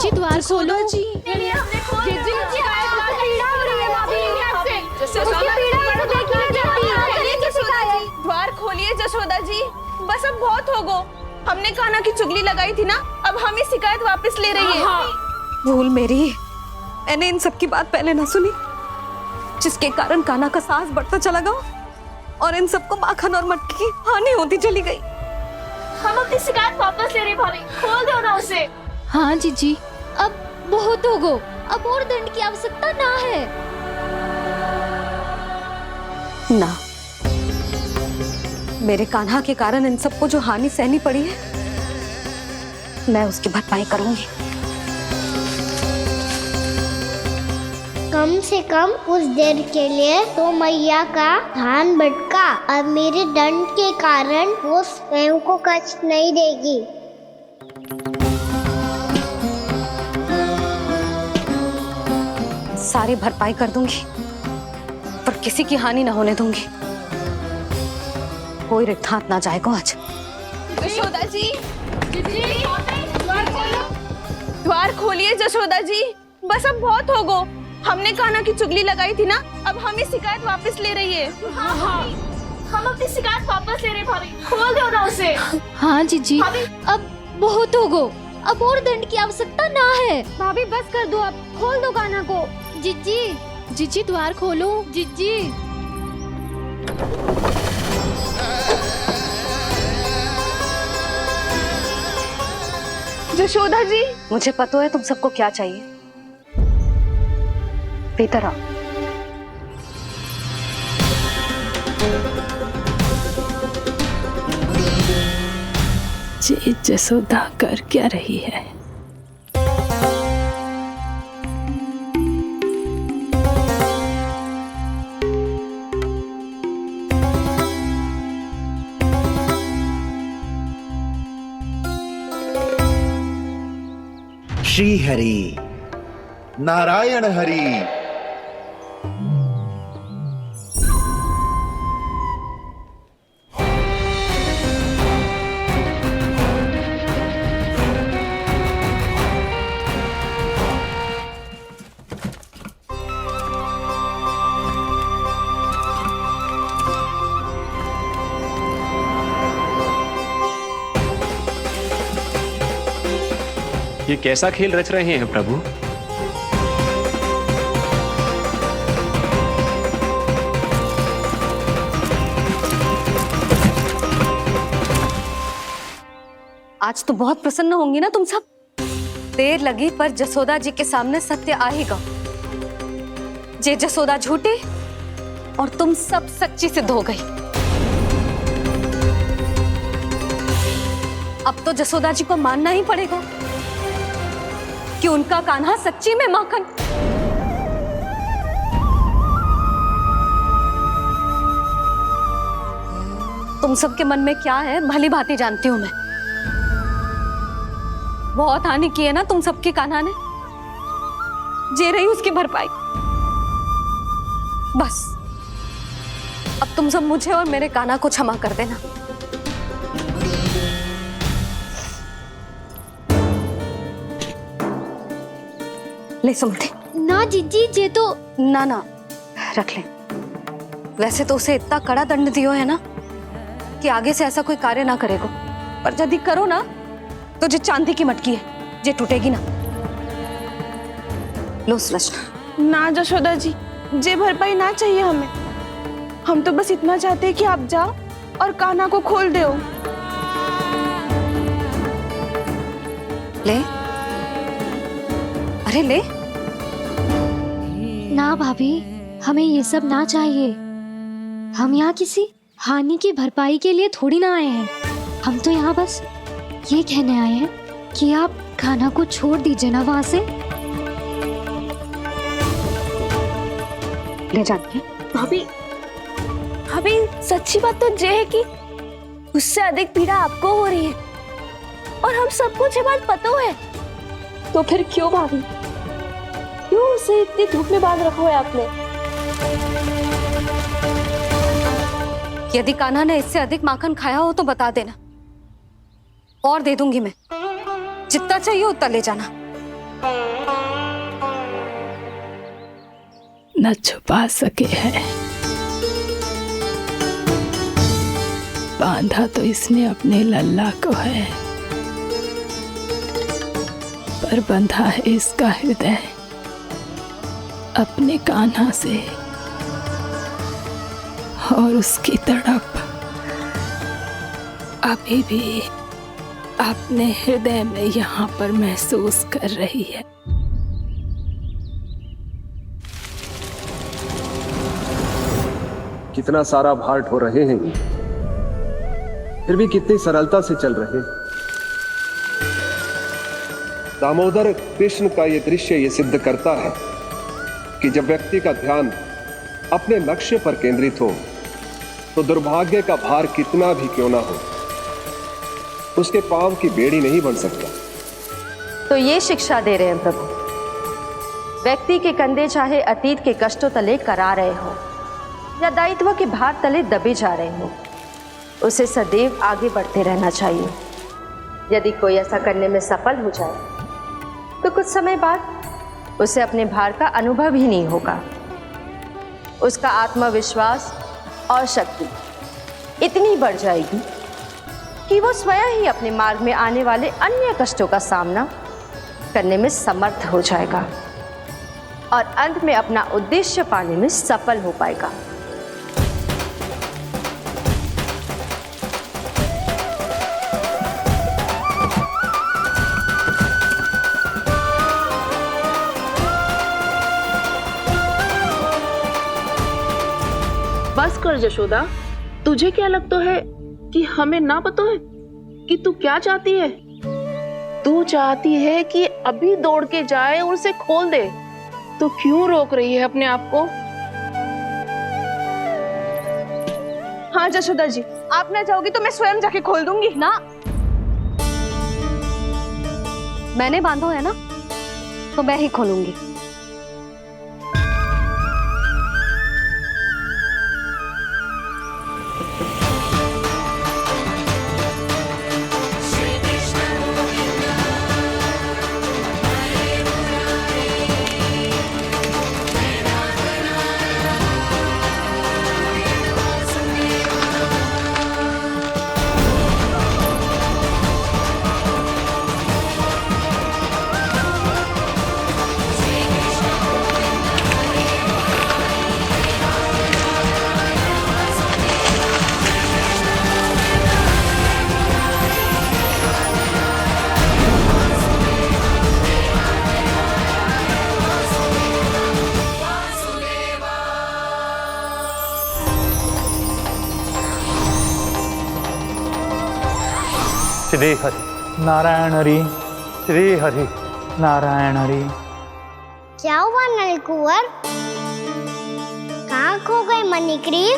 जीजी द्वार खोलो। जी द्वार खोलिए जसोदा जी, बस अब बहुत हो गो। हमने कान्हा की चुगली लगाई थी ना, अब हम ये शिकायत वापस ले रही है। भूल मेरी, मैंने इन सब की बात पहले ना सुनी, जिसके कारण कान्हा का साहस बढ़ता चला गया और इन सबको माखन और मटकी की हानि होती चली गई। हम अपनी शिकायत वापस ले रहे भाभी, खोल दो ना उसे। हाँ जीजी, अब बहुत हो गो, अब और दंड की आवश्यकता ना है। ना, मेरे कान्हा के कारण इन सबको जो हानि सहनी पड़ी है, मैं उसकी भरपाई करूंगी। कम से कम कुछ देर के लिए तो मैया का ध्यान भटका और मेरे दंड के कारण वो स्वयं को कष्ट नहीं देगी। सारी भरपाई कर दूंगी, पर किसी की हानि ना होने दूंगी। कोई रिक्त हाथ ना जाएगा आज। जसोदा जी, द्वार खोलिए जसोदा जी, बस अब बहुत हो गो। हमने कान्हा की चुगली लगाई थी ना, अब हम ये शिकायत वापस ले रही है। हम अपनी शिकायत वापस ले रहे भाभी, खोल दो ना उसे। हाँ जीजी, अब बहुत हो गो, अब और दंड की आवश्यकता ना है। भाभी बस कर दो, अब खोल दो कान्हा को। जीजी, जीजी द्वार खोलो। जीजी जसोदा जी, मुझे पता है तुम सबको क्या चाहिए। भीतर आओ। जी जसोदा कर क्या रही है? श्री हरि नारायण हरि। ये कैसा खेल रच रहे हैं प्रभु? आज तो बहुत प्रसन्न होंगी ना तुम सब। देर लगी पर जसोदा जी के सामने सत्य आएगा। जे जसोदा झूठी और तुम सब सच्ची सिद्ध हो गई। अब तो जसोदा जी को मानना ही पड़ेगा कि उनका कान्हा सच्ची में माखन। तुम सबके मन में क्या है भली भांति जानती हूं मैं। बहुत हानि की है ना तुम सबकी कान्हा ने, जे रही उसकी भरपाई। बस अब तुम सब मुझे और मेरे कान्हा को क्षमा कर देना। ले सुमति। ना जीजी, जे तो ना ना रख ले। वैसे तो उसे इतना कड़ा दंड दियो है ना कि आगे से ऐसा कोई कार्य ना करेगा, पर यदि करो ना तो जो चांदी की मटकी है जे टूटेगी ना। लो सुलक्षणा। ना जसोदा जी, जे भरपाई ना चाहिए हमें। हम तो बस इतना चाहते हैं कि आप जाओ और कान्हा को खोल दो। ले, अरे ले। ना भाभी, हमें ये सब ना चाहिए। हम यहाँ किसी हानि की भरपाई के लिए थोड़ी ना आए हैं। हम तो यहाँ बस ये कहने आए हैं कि आप कान्हा को छोड़ दीजिए ना वहां से। ले जाती है। भाभी, भाभी सच्ची बात तो ये है कि उससे अधिक पीड़ा आपको हो रही है और हम सबको ये बात पता है। तो फिर क्यों भाभी, क्यों उसे इतनी धूप में बांध रखा है आपने? यदि कान्हा ने इससे अधिक माखन खाया हो तो बता देना, और दे दूंगी मैं। जितना चाहिए उतना ले जाना। न छुपा सके हैं। बांधा तो इसने अपने लल्ला को है, पर बंधा है इसका हृदय अपने कान्हा से, और उसकी तड़प अभी भी अपने हृदय में यहाँ पर महसूस कर रही है। कितना सारा भार ढो रहे हैं, फिर भी कितनी सरलता से चल रहे हैं। दामोदर कृष्ण का ये दृश्य ये सिद्ध करता है कि जब व्यक्ति का ध्यान अपने लक्ष्य पर केंद्रित हो तो दुर्भाग्य का भार कितना भी क्यों ना हो, उसके पांव की बेड़ी नहीं बन सकता। तो ये शिक्षा दे रहे हैं प्रभु, व्यक्ति के कंधे चाहे अतीत के कष्टों तले करा रहे हो या दायित्व के भार तले दबे जा रहे हो, उसे सदैव आगे बढ़ते रहना चाहिए। यदि कोई ऐसा करने में सफल हो जाए तो कुछ समय बाद उसे अपने भार का अनुभव ही नहीं होगा। उसका आत्मविश्वास और शक्ति इतनी बढ़ जाएगी कि वो स्वयं ही अपने मार्ग में आने वाले अन्य कष्टों का सामना करने में समर्थ हो जाएगा और अंत में अपना उद्देश्य पाने में सफल हो पाएगा। बस कर जशोदा, तुझे क्या लगता है कि हमें ना पता है कि तू क्या चाहती है? तू चाहती है कि अभी दौड़ के जाए और उसे खोल दे, तो क्यों रोक रही है अपने आप को? हाँ जशोदा जी, आप ना चाहोगी तो मैं स्वयं जाके खोल दूंगी ना, मैंने बांधो है ना, तो मैं ही खोलूंगी। श्री हरि नारायण हरि, श्री हरि नारायण हरि। क्या हुआ नलकुंवर? कहाँ खो गए मणिग्रीव?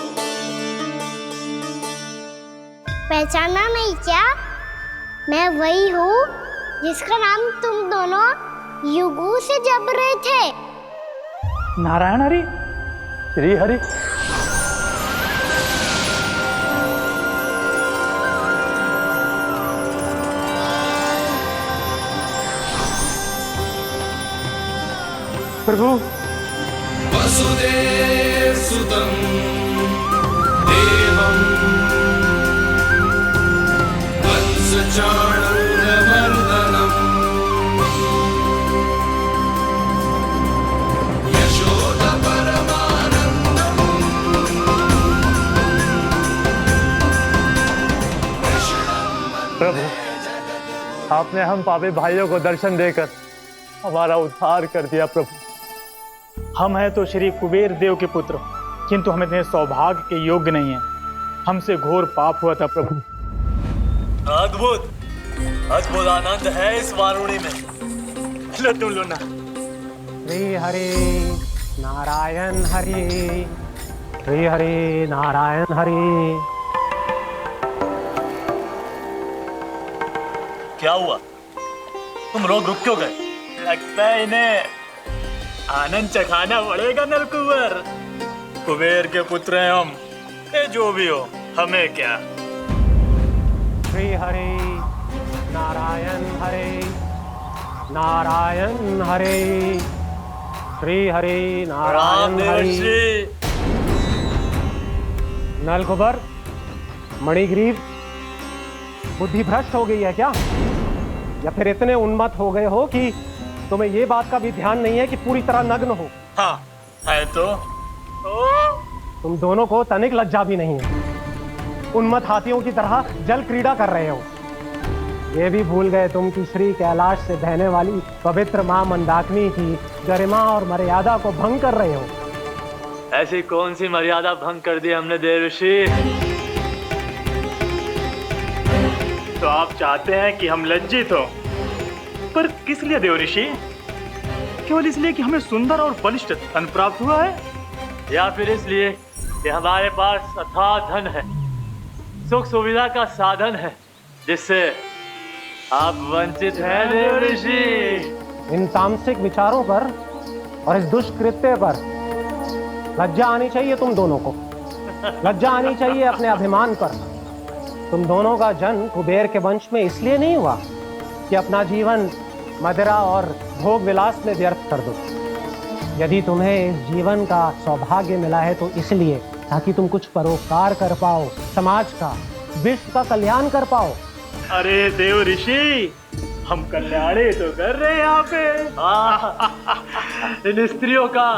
पहचाना नहीं क्या? मैं वही हूँ जिसका नाम तुम दोनों युगों से जप रहे थे। नारायण हरि, श्री हरि। प्रभु वसुदेव सुतं देवं वंशचाणूरमर्दनम् यशोदा परमानन्दम् प्रभु, आपने हम पापी भाइयों को दर्शन देकर हमारा उद्धार कर दिया। प्रभु, हम हैं तो श्री कुबेर देव के पुत्र, किंतु हम इतने सौभाग्य के योग्य नहीं हैं। हमसे घोर पाप हुआ था प्रभु। अद्भुत अद्भुत आनंद है इस वारुणी में। लो तुम लो ना। श्री हरि नारायण हरि, श्री हरि नारायण हरि। क्या हुआ? तुम रोग रुक क्यों गए? लगता है इन्हें आनंद चखाना पड़ेगा नलकुंवर। कुबेर के पुत्र हैं हम, ये जो भी हो हमें क्या। श्री हरि नारायण हरि, नारायण हरे, श्री हरे नारायण हरे। नलकुबर, मणिग्रीव, बुद्धि भ्रष्ट हो गई है क्या? या फिर इतने उन्मत्त हो गए हो कि तुम्हें ये बात का भी ध्यान नहीं है कि पूरी तरह नग्न हो? हाँ है तो तुम दोनों को तनिक लज्जा भी नहीं है। उन्मत्त हाथियों की तरह जल क्रीड़ा कर रहे हो। ये भी भूल गए तुम कि श्री कैलाश से बहने वाली पवित्र मां मंदाकिनी की गरिमा और मर्यादा को भंग कर रहे हो। ऐसी कौन सी मर्यादा भंग कर दी हमने देव ऋषि? तो आप चाहते हैं कि हम लज्जित हो, पर किस लिए देव ऋषि? केवल इसलिए कि हमें सुंदर और बलिष्ठ धन प्राप्त हुआ है, या फिर इसलिए कि हमारे पास अथाह धन है, सुख सुविधा का साधन है, जिससे आप वंचित हैं देव ऋषि? इन तामसिक विचारों पर और इस दुष्कृत्य पर लज्जा आनी चाहिए तुम दोनों को। लज्जा आनी चाहिए अपने अभिमान पर। तुम दोनों का जन्म कुबेर के वंश में इसलिए नहीं हुआ कि अपना जीवन मदिरा और भोग विलास में व्यर्थ कर दो। यदि तुम्हें इस जीवन का सौभाग्य मिला है तो इसलिए ताकि तुम कुछ परोपकार कर पाओ, समाज का, विश्व का कल्याण कर पाओ। अरे देव ऋषि, हम कल्याणी तो कर रहे हैं यहाँ पे। इन स्त्रियों का,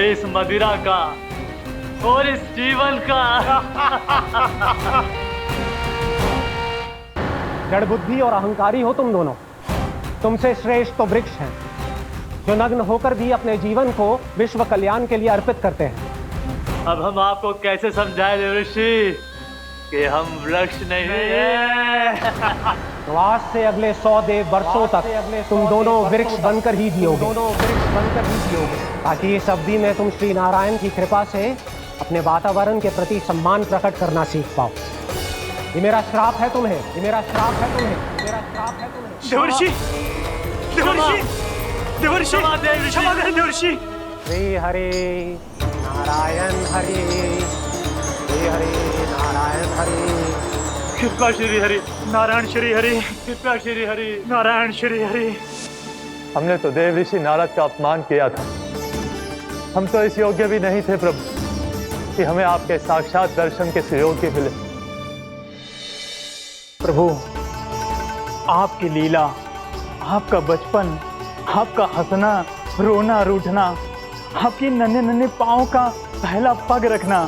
इस मदिरा का और इस जीवन का। जड़ बुद्धि और अहंकारी हो तुम दोनों। तुमसे श्रेष्ठ तो वृक्ष हैं, जो नग्न होकर भी अपने जीवन को विश्व कल्याण के लिए अर्पित करते हैं। अब हम आपको कैसे समझाएं देव ऋषि कि हम वृक्ष नहीं हैं? तो आज से अगले 100 देव वर्षों तक तुम दोनों वृक्ष बनकर ही जियोगे। ताकि इस अवधि में तुम श्री नारायण की कृपा से अपने वातावरण के प्रति सम्मान प्रकट करना सीख पाओ। ये मेरा श्राप है तुम्हें, ये मेरा श्राप है तुम्हें, मेरा श्राप है तुम्हें। देवर्षि, देवर्षि, देवर्षि, क्षमा करें देवर्षि। श्री हरे नारायण हरे, श्री हरे नारायण हरे। कृपा श्री हरि नारायण श्री हरि, कृपा श्री हरि नारायण श्री हरि। हमने तो देव ऋषि नारद का अपमान किया था। हम तो इस योग्य भी नहीं थे प्रभु कि हमें आपके साक्षात दर्शन के सुयोग्य मिले। प्रभु, आपकी लीला, आपका बचपन, आपका हंसना, रोना, रूठना, आपकी नन्हे नन्हे पाँव का पहला पग रखना,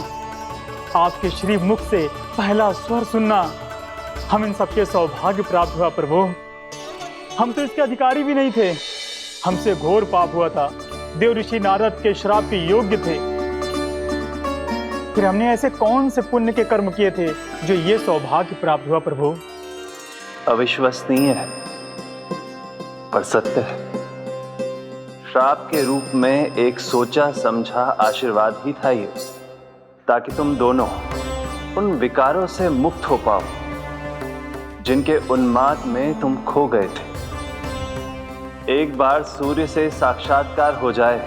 आपके श्री मुख से पहला स्वर सुनना, हम इन सबके सौभाग्य प्राप्त हुआ प्रभु। हम तो इसके अधिकारी भी नहीं थे। हमसे घोर पाप हुआ था, देव ऋषि नारद के श्राप के योग्य थे। फिर हमने ऐसे कौन से पुण्य के कर्म किए थे जो ये सौभाग्य प्राप्त हुआ प्रभु? अविश्वसनीय है पर सत्य है। श्राप के रूप में एक सोचा समझा आशीर्वाद ही था ये, ताकि तुम दोनों उन विकारों से मुक्त हो पाओ जिनके उन्माद में तुम खो गए थे। एक बार सूर्य से साक्षात्कार हो जाए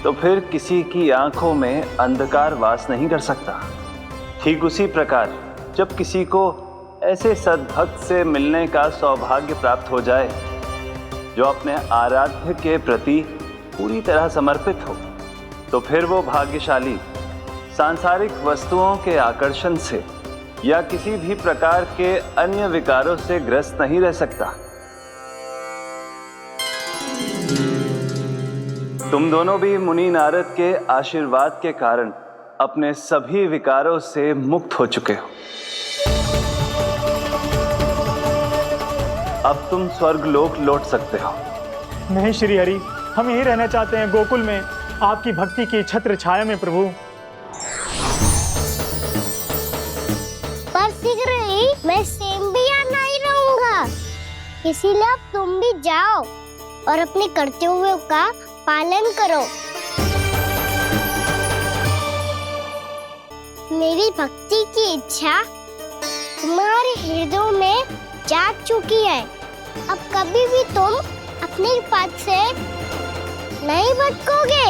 तो फिर किसी की आंखों में अंधकार वास नहीं कर सकता। ठीक उसी प्रकार जब किसी को ऐसे सद्भक्त से मिलने का सौभाग्य प्राप्त हो जाए जो अपने आराध्य के प्रति पूरी तरह समर्पित हो, तो फिर वो भाग्यशाली सांसारिक वस्तुओं के आकर्षण से या किसी भी प्रकार के अन्य विकारों से ग्रस्त नहीं रह सकता। तुम दोनों भी मुनि नारद के आशीर्वाद के कारण अपने सभी विकारों से मुक्त हो चुके हो। अब तुम स्वर्गलोक लौट सकते हो। नहीं श्री हरि, हम यहीं रहना चाहते हैं, गोकुल में, आपकी भक्ति की छत्र छाया में प्रभु। पर शीघ्र ही मैं स्वयं भी यहाँ नहीं रहूंगा, इसीलिए अब तुम भी जाओ और अपने कर्तव्यों का पालन करो। मेरी भक्ति की इच्छा तुम्हारे हृदय में जाग चुकी है। अब कभी भी तुम अपने पद से नहीं भटकोगे।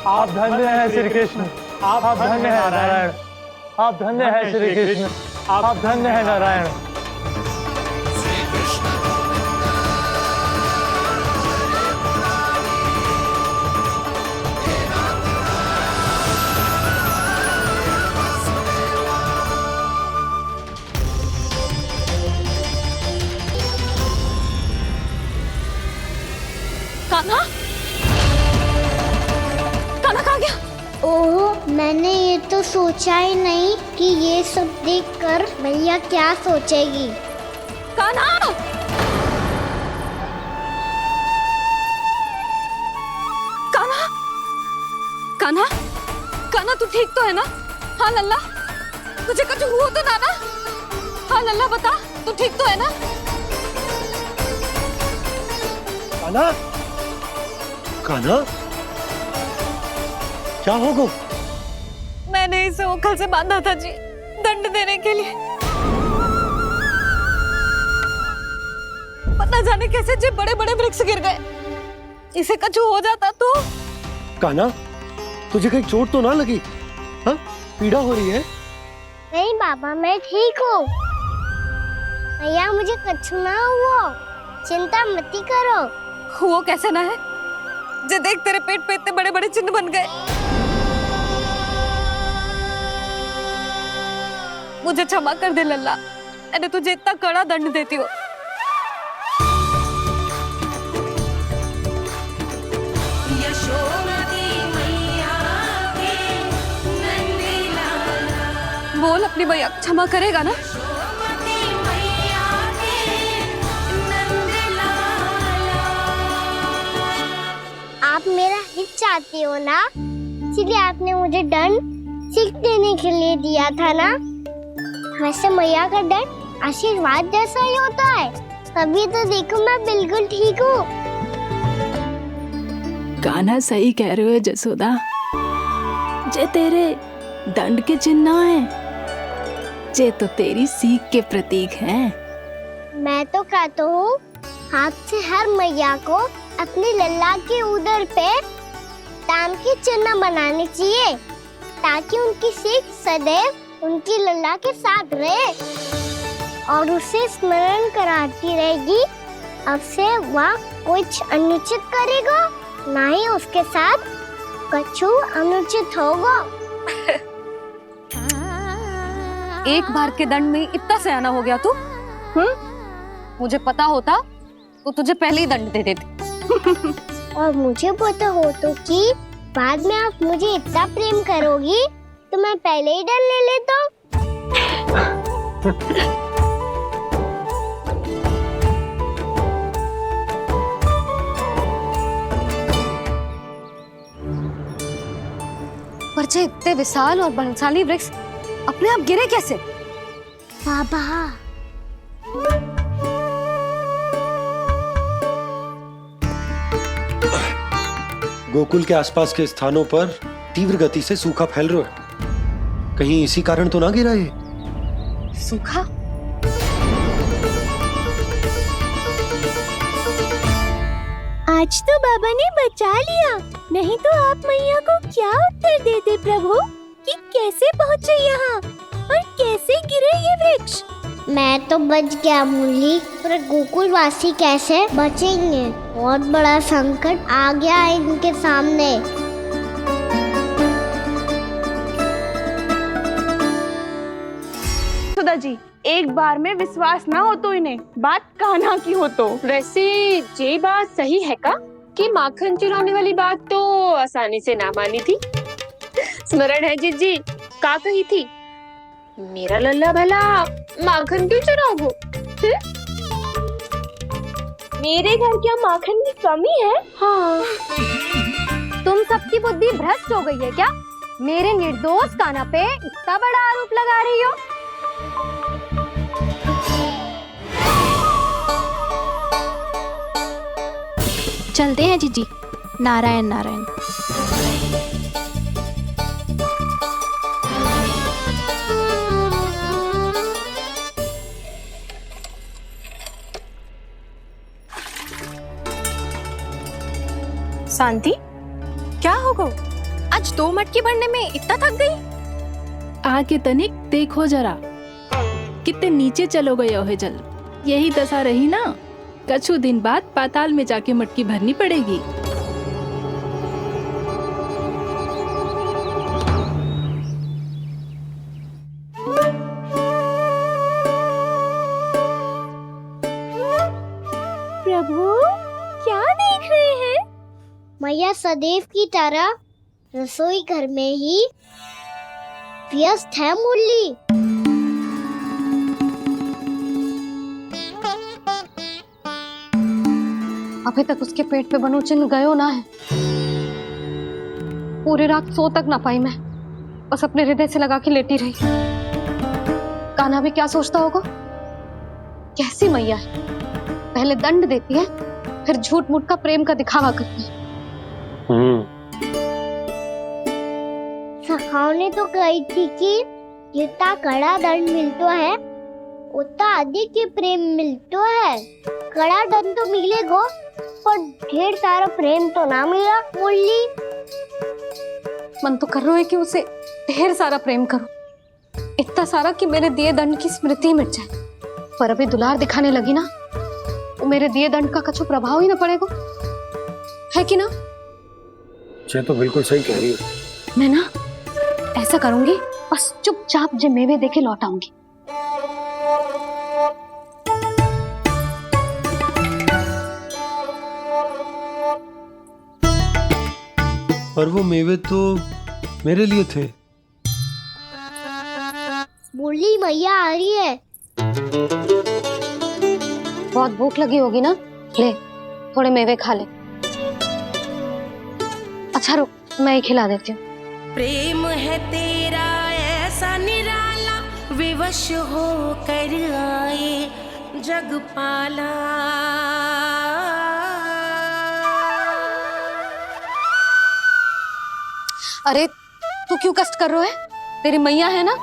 आप धन्य हैं श्री कृष्ण, आप धन्य हैं नारायण, आप धन्य हैं श्री कृष्ण, आप धन्य हैं नारायण। श्री कृष्ण कान्हा, कान्हा कहाँ गया? ओह, मैंने ये तो सोचा ही नहीं कि ये सब देखकर भैया क्या सोचेगी। कान्हा, कान्हा, कान्हा, कान्हा तू ठीक तो है ना? हाँ लल्ला, तुझे कुछ हुआ तो ना? हाँ लल्ला बता, तू ठीक तो है ना? कान्हा, कान्हा, क्या होगा? मैंने इसे ओखल से बांधा था जी, दंड देने के लिए। पता जाने कैसे जो बड़े बड़े वृक्ष गिर गए। इसे कुछ हो जाता तो? कान्हा, तुझे कहीं चोट तो ना लगी? हाँ, पीड़ा हो रही है? नहीं बाबा, मैं ठीक हूँ। भैया मुझे कुछ ना हुआ, चिंता मत करो। वो कैसे ना है? जे देख तेरे पेट पे इतने बड़े बड़े चिन्ह बन गए। मुझे क्षमा कर दे लल्ला, मैंने तुझे इतना कड़ा दंड देती हूँ। बोल अपनी भैया क्षमा करेगा ना? आप मेरा हित चाहते हो ना, इसलिए आपने मुझे दंड सीख देने के लिए दिया था ना। वैसे मैया का दंड आशीर्वाद जैसा ही होता है, तभी तो देखो मैं बिल्कुल ठीक हूँ। कान्हा सही कह रहे हो जसोदा, जे तेरे दंड के चिन्ह है, जे तो तेरी सीख के प्रतीक हैं। मैं तो कहता हूँ हाथ से हर मैया को अपनी लल्ला के उदर पे ताम के चिन्ह बनाने चाहिए, ताकि उनकी सीख सदैव उनकी लल्ला के साथ रहे और उसे स्मरण कराती रहेगी। अब से वह कुछ अनुचित करेगा, ना ही उसके साथ कुछ अनुचित होगा। एक बार के दंड में इतना सयाना हो गया तू? मुझे पता होता तो तुझे पहले ही दंड दे देती। और मुझे पता हो तो कि बाद में आप मुझे इतना प्रेम करोगी तो मैं पहले ही दंड ले लेता। पर जे इतने विशाल और बलशाली वृक्ष अपने आप गिरे कैसे? बाबा, गोकुल के आसपास के स्थानों पर तीव्र गति से सूखा फैल रहा है। कहीं इसी कारण तो ना गिरा ये? सूखा? आज तो बाबा ने बचा लिया, नहीं तो आप मैया को क्या उत्तर देते प्रभु कि कैसे पहुँचे यहाँ और कैसे गिरे ये वृक्ष। मैं तो बच गया मुरली, पर गोकुल वासी कैसे बचेंगे? बहुत बड़ा संकट आ गया है इनके सामने। सुधा जी, एक बार में विश्वास ना हो तो इन्हें, बात कान्हा की हो तो। वैसे ये बात सही है का कि माखन चुराने वाली बात तो आसानी से ना मानी थी। स्मरण है जीजी का कही थी, मेरा लल्ला भला माखन क्यों चुराओ? मेरे घर क्या माखन की कमी है? हाँ। तुम सबकी बुद्धि भ्रष्ट हो गई है क्या? मेरे निर्दोष कान्हा पे इतना बड़ा आरोप लगा रही हो? चलते हैं जीजी। नारायण नारायण। शांति, क्या होगा? आज 2 मटकी भरने में इतना थक गई? आके तनिक देखो जरा, कितने नीचे चलो गए हो जल। यही दशा रही ना, कछु दिन बाद पाताल में जाके मटकी भरनी पड़ेगी। प्रभु, क्या देख रहे हैं? मैया सदैव की तरह रसोई घर में ही व्यस्त है मुरली। अभी तक उसके पेट पे बनो चिन्ह गयो ना है। पूरी रात सो तक ना पाई मैं, बस अपने हृदय से लगा के लेटी रही। कान्हा भी क्या सोचता होगा, कैसी मैया है, पहले दंड देती है फिर झूठ मूठ का प्रेम का दिखावा करती है। सखाओ ने तो कही थी कि जितना कड़ा दंड मिलता है उतना अधिक ही प्रेम मिलता है। कड़ा दंड तो मिलेगा पर ढेर सारा प्रेम तो ना मिला मुरली। मन तो कर रहा है कि उसे ढेर सारा प्रेम करूं, इतना सारा कि मेरे दिए दंड की स्मृति मिट जाए। पर अभी दुलार दिखाने लगी ना, वो मेरे दिए दंड का कछु प्रभाव ही ना पड़ेगा, है कि ना? ये तो बिल्कुल सही कह रही है। मैं ना ऐसा करूंगी, बस चुपचाप जे मेवे देके लौट आऊंगी। पर वो मेवे तो मेरे लिए थे। मुरली मैया आ रही है। बहुत भूख लगी होगी ना, ले थोड़े मेवे खा ले। अच्छा रुक, मैं ही खिला देती हूँ। प्रेम है तेरा ऐसा निराला, विवश हो कर आए जगपाला। अरे तू क्यों कष्ट कर रहा है? तेरी मैया है ना,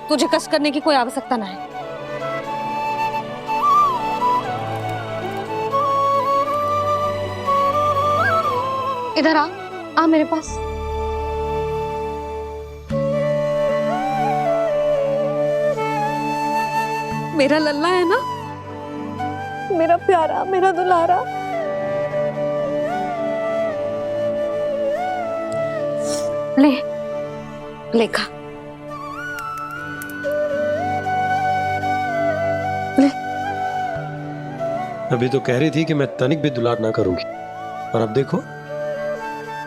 तुझे कष्ट करने की कोई आवश्यकता ना है। इधर आ मेरे पास। मेरा लल्ला है ना, मेरा प्यारा, मेरा दुलारा। ले खा। ले। अभी तो कह रही थी कि मैं तनिक भी दुलार ना करूंगी, और अब देखो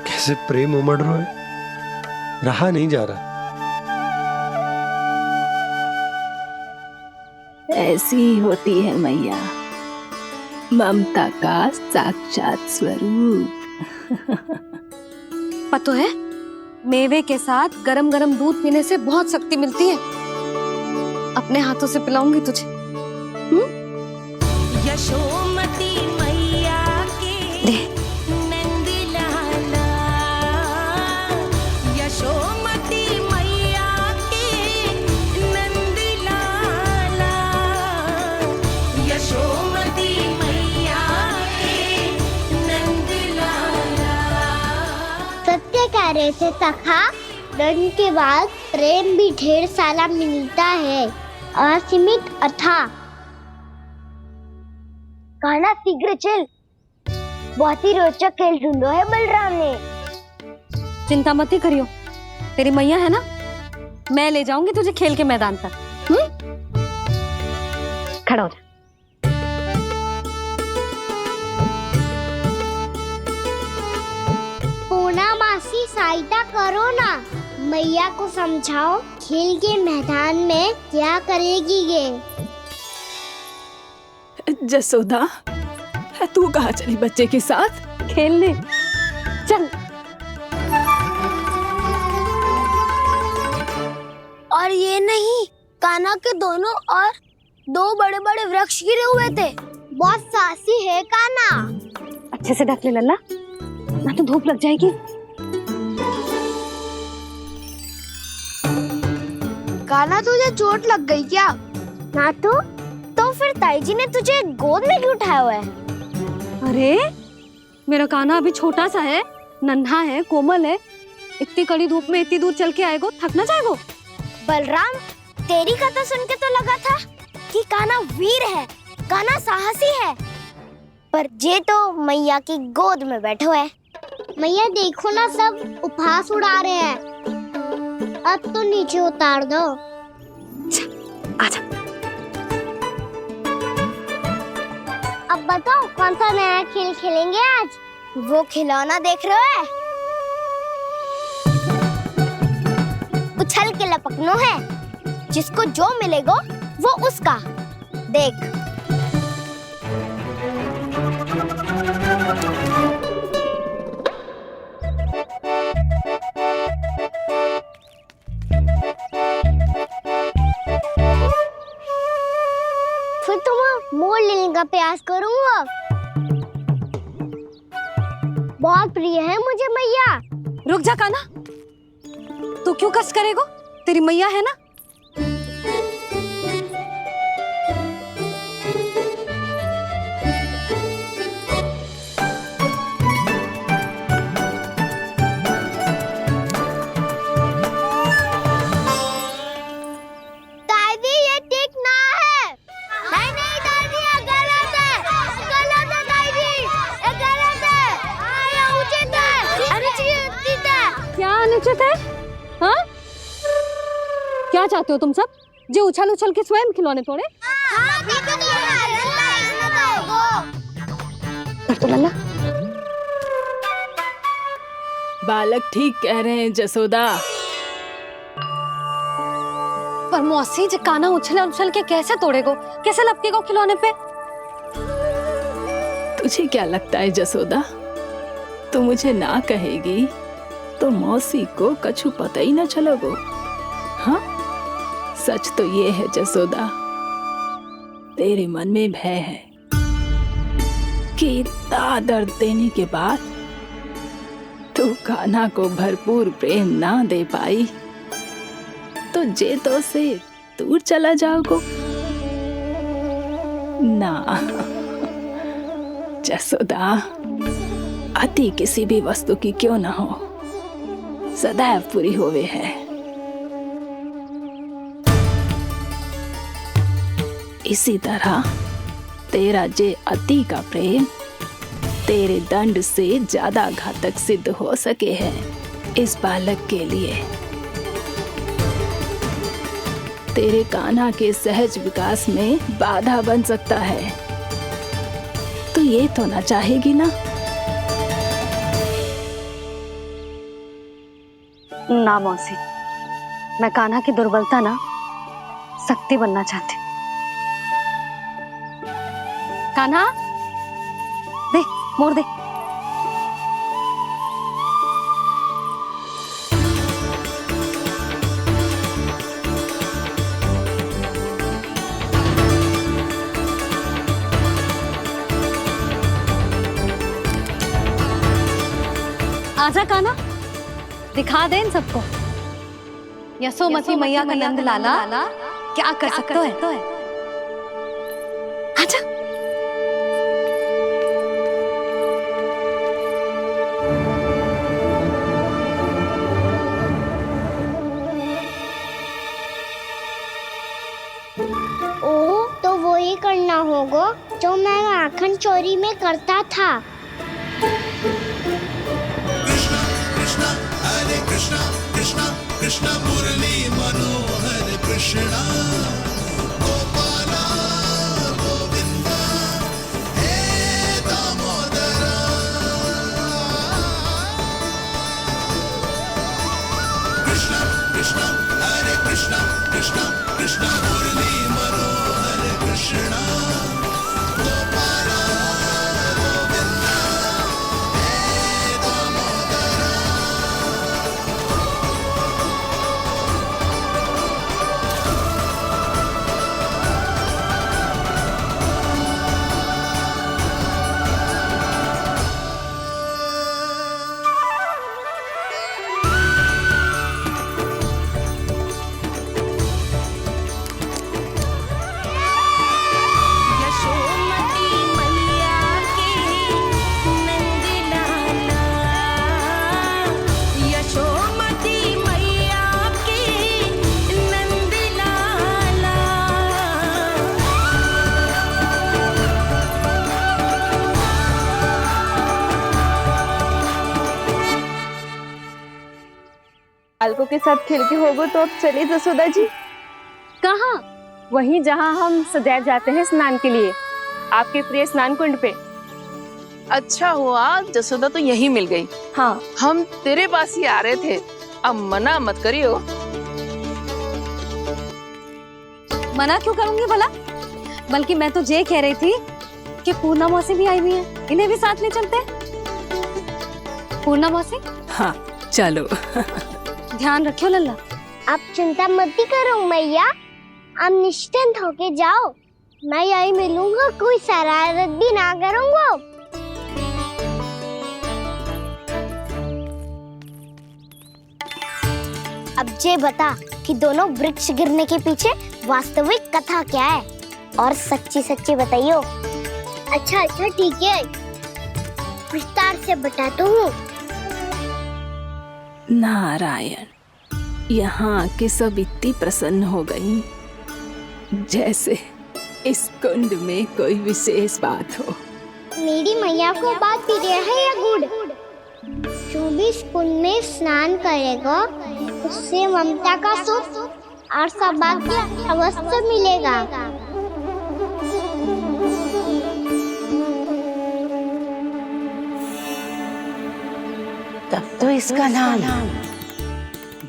कैसे प्रेम उमड़ रहा है, रहा नहीं जा रहा। ऐसी ही होती है मैया, ममता का साक्षात स्वरूप। पता है, मेवे के साथ गरम गरम दूध पीने से बहुत शक्ति मिलती है। अपने हाथों से पिलाऊंगी तुझे। यशोमती मैया के नंद लाला, यशोमती मैया के नंद लाला, यशोमती मैया के नंद लाला। सत्य कह रहे थे सखा, दंड के बाद प्रेम भी ढेर सारा मिलता है, असीमित अथाह। कान्हा शीघ्र चल, बहुत ही रोचक खेल ढूंढो है बलराम ने। चिंता मत ही करियो, तेरी मैया है ना, मैं ले जाऊंगी तुझे खेल के मैदान तक। खड़ा हो जा। पूना मासी सहायता करो ना, मैया को समझाओ खेल के मैदान में क्या करेगी ये। जसोदा, तू कहाँ चली बच्चे के साथ? खेलने चल। और ये नहीं, कान्हा के दोनों और दो बड़े बड़े वृक्ष गिरे हुए थे। बहुत साहसी है कान्हा। अच्छे से ढक ले लल्ला, ना तो धूप लग जाएगी। कान्हा तुझे चोट लग गई क्या? ना तो फिर ताई जी ने तुझे गोद में क्यों उठाया हुआ है? अरे मेरा कान्हा अभी छोटा सा है, नन्हा है, कोमल है। इतनी कड़ी धूप में इतनी दूर चल के आएगो, थक ना जाएगो? बलराम, तेरी कथा सुन के तो लगा था कि कान्हा वीर है, कान्हा साहसी है, पर जे तो मैया की गोद में बैठो है। मैया देखो ना, सब उपहास उड़ा रहे हैं। अब तो नीचे उतार दो। आजा। अब बताओ कौन सा नया खेल खेलेंगे आज? वो खिलौना देख रहे हो? उछल के लपकनो है, जिसको जो मिलेगा वो उसका। देख। फिर तुम मोर लेने का प्रयास करूंगा। बहुत प्रिय है मुझे मैया। रुक जा कान्हा, तू क्यों कष्ट करेगा? तेरी मैया है ना। दादी ये ठीक ना है। नहीं नहीं दादी, ये गलत है। गलत है दादी, ये गलत है। ये उचित है। अनुचित है। क्या अनुचित है? हाँ? क्या चाहते हो तुम सब? जो उछल उछल के स्वयं खिलौने तोड़े? तो लल्ला, बालक ठीक कह रहे हैं जसोदा। पर मौसी जो कान्हा उछल उछल के कैसे तोड़ेगो? कैसे लपकेगो खिलौने पे? तुझे क्या लगता है जसोदा, तू मुझे ना कहेगी तो मौसी को कछु पता ही ना चलोगो। हाँ, सच तो ये है जसोदा, तेरे मन में भय है कि इतना दर्द देने के बाद तू कान्हा को भरपूर प्रेम ना दे पाई तो जेतो से दूर चला जाओगो ना। जसोदा, अति किसी भी वस्तु की क्यों ना हो, सदैव पूरी होवे है। इसी तरह तेरा जे अति का प्रेम तेरे दंड से ज्यादा घातक सिद्ध हो सके है इस बालक के लिए। तेरे कान्हा के सहज विकास में बाधा बन सकता है। तो ये तो ना चाहेगी ना? ना मौसी, मैं कान्हा की दुर्बलता ना शक्ति बनना चाहती। कान्हा, दे मोड़ दे। आजा कान्हा, दिखा दे इन सबको यशोमती मैया का नंद लाला क्या कर सकता है। आजा। ओ, तो वो ही करना होगा जो मैं माखन चोरी में करता था। कृष्णा कृष्णा कृष्णा मुरली मनोहर कृष्णा गोपाला गोविंदा हे दामोदरा। कृष्णा कृष्णा हरे कृष्णा कृष्णा कृष्णा मुरली मनोहर कृष्णा गोपाला गोविंदा हे दामोदरा। यशोमती मैया के नंद लाला, यशोमती मैया के नंद लाला। बालकों के साथ खेल के होगो तो अब चलिए जसोदा जी। कहाँ? वहीं जहाँ हम सदैव जाते हैं स्नान के लिए, आपके प्रिय स्नान कुंड पे। अच्छा हुआ जसोदा तो यही मिल गई। हाँ, हम तेरे पास ही आ रहे थे, अब मना मत करियो। मना क्यों करूंगी भला? बल्कि मैं तो ये कह रही थी कि पूर्णा मौसी भी आई हुई है, इन्हें भी साथ ले चलते। पूर्णा मौसी, हाँ चलो। ध्यान रखियो लल्ला। आप चिंता मत करो मैया, आप निश्चिंत होके जाओ, मैं यही मिलूंगा, कोई शरारत भी ना करूंगा। अब ये बता कि दोनों वृक्ष गिरने के पीछे वास्तविक कथा क्या है, और सच्ची सच्ची बताइयो। अच्छा अच्छा ठीक है, विस्तार से बताता हूँ। नारायण, यहाँ के सब इतनी प्रसन्न हो गई जैसे इस कुंड में कोई विशेष बात हो। मेरी मैया को बात प्रिय है या गुड़? जो भी इस कुंड में स्नान करेगा उससे ममता का सुख और सौभाग्य अवश्य मिलेगा। तब तो इसका नाम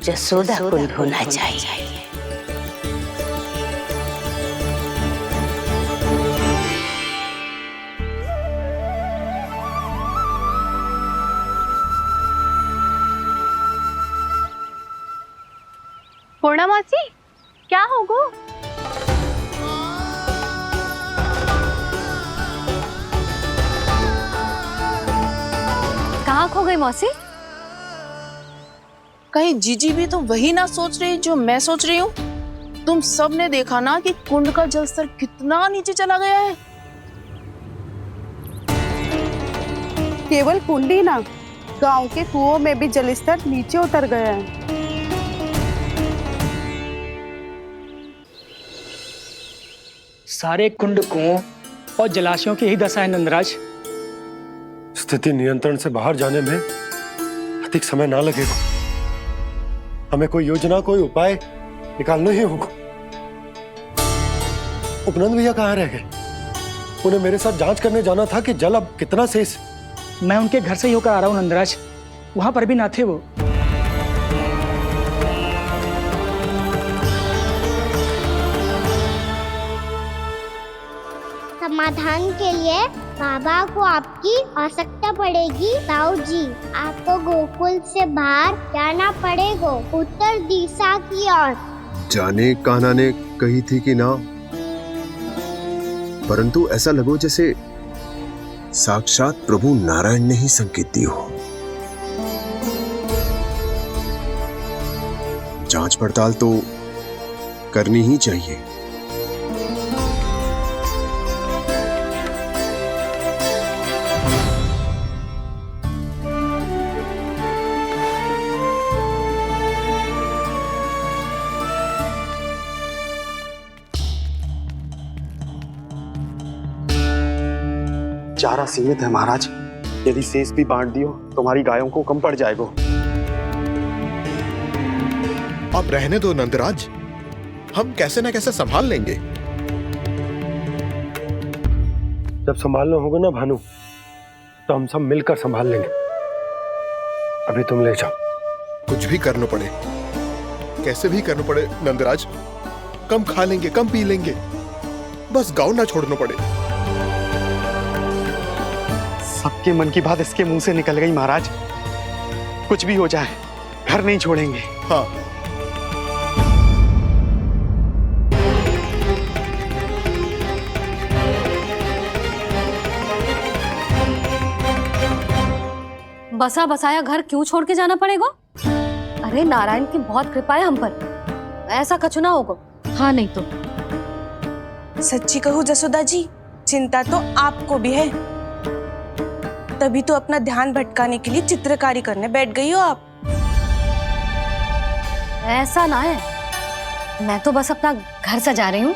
जसोदा कुंड होना चाहिए। पूर्णा मौसी, क्या होगो? कहाँ खो गई मौसी? कहीं जीजी भी तो वही ना सोच रही जो मैं सोच रही हूँ? तुम सब ने देखा ना कि कुंड का जलस्तर कितना नीचे चला गया है। केवल कुंड ही ना, गांव के कुओं में भी जलस्तर नीचे उतर गया है। सारे कुंड कुओं और जलाशयों की ही दशा है नंदराज। स्थिति नियंत्रण से बाहर जाने में अधिक समय ना लगेगा। हमें कोई योजना, कोई उपाय निकालना ही होगा। उपनंद भैया कहाँ रह गए? उन्हें मेरे साथ जांच करने जाना था कि जल अब कितना शेष। मैं उनके घर से ही होकर आ रहा हूँ नंदराज, वहां पर भी ना थे वो। समाधान के लिए बाबा को आपकी आवश्यकता पड़ेगी। ताऊ जी, आपको गोकुल से बाहर जाना पड़ेगा, उत्तर दिशा की ओर। जाने कान्हा ने कही थी कि ना, परंतु ऐसा लगो जैसे साक्षात प्रभु नारायण ने ही संकेत दी हो। जांच पड़ताल तो करनी ही चाहिए। चारा सीमित है महाराज, यदि शेष भी बांट दियो तो हमारी गायों को कम पड़ जाएगा। आप रहने दो नंदराज, हम कैसे न कैसे संभाल लेंगे। जब संभालना होगा ना भानु, तो हम सब मिलकर संभाल लेंगे। अभी तुम ले जाओ। कुछ भी करना पड़े, कैसे भी करना पड़े नंदराज, कम खा लेंगे, कम पी लेंगे, बस गाँव ना छोड़ना पड़े। सबके मन की बात इसके मुंह से निकल गई महाराज। कुछ भी हो जाए घर नहीं छोड़ेंगे। हाँ, बसा बसाया घर क्यों छोड़ के जाना पड़ेगा? अरे नारायण की बहुत कृपा है हम पर, ऐसा कछु ना होगा। हाँ नहीं तो सच्ची कहूँ जसोदा जी, चिंता तो आपको भी है, तभी तो अपना ध्यान भटकाने के लिए चित्रकारी करने बैठ गई हो आप। ऐसा ना है, मैं तो बस अपना घर सजा रही हूँ।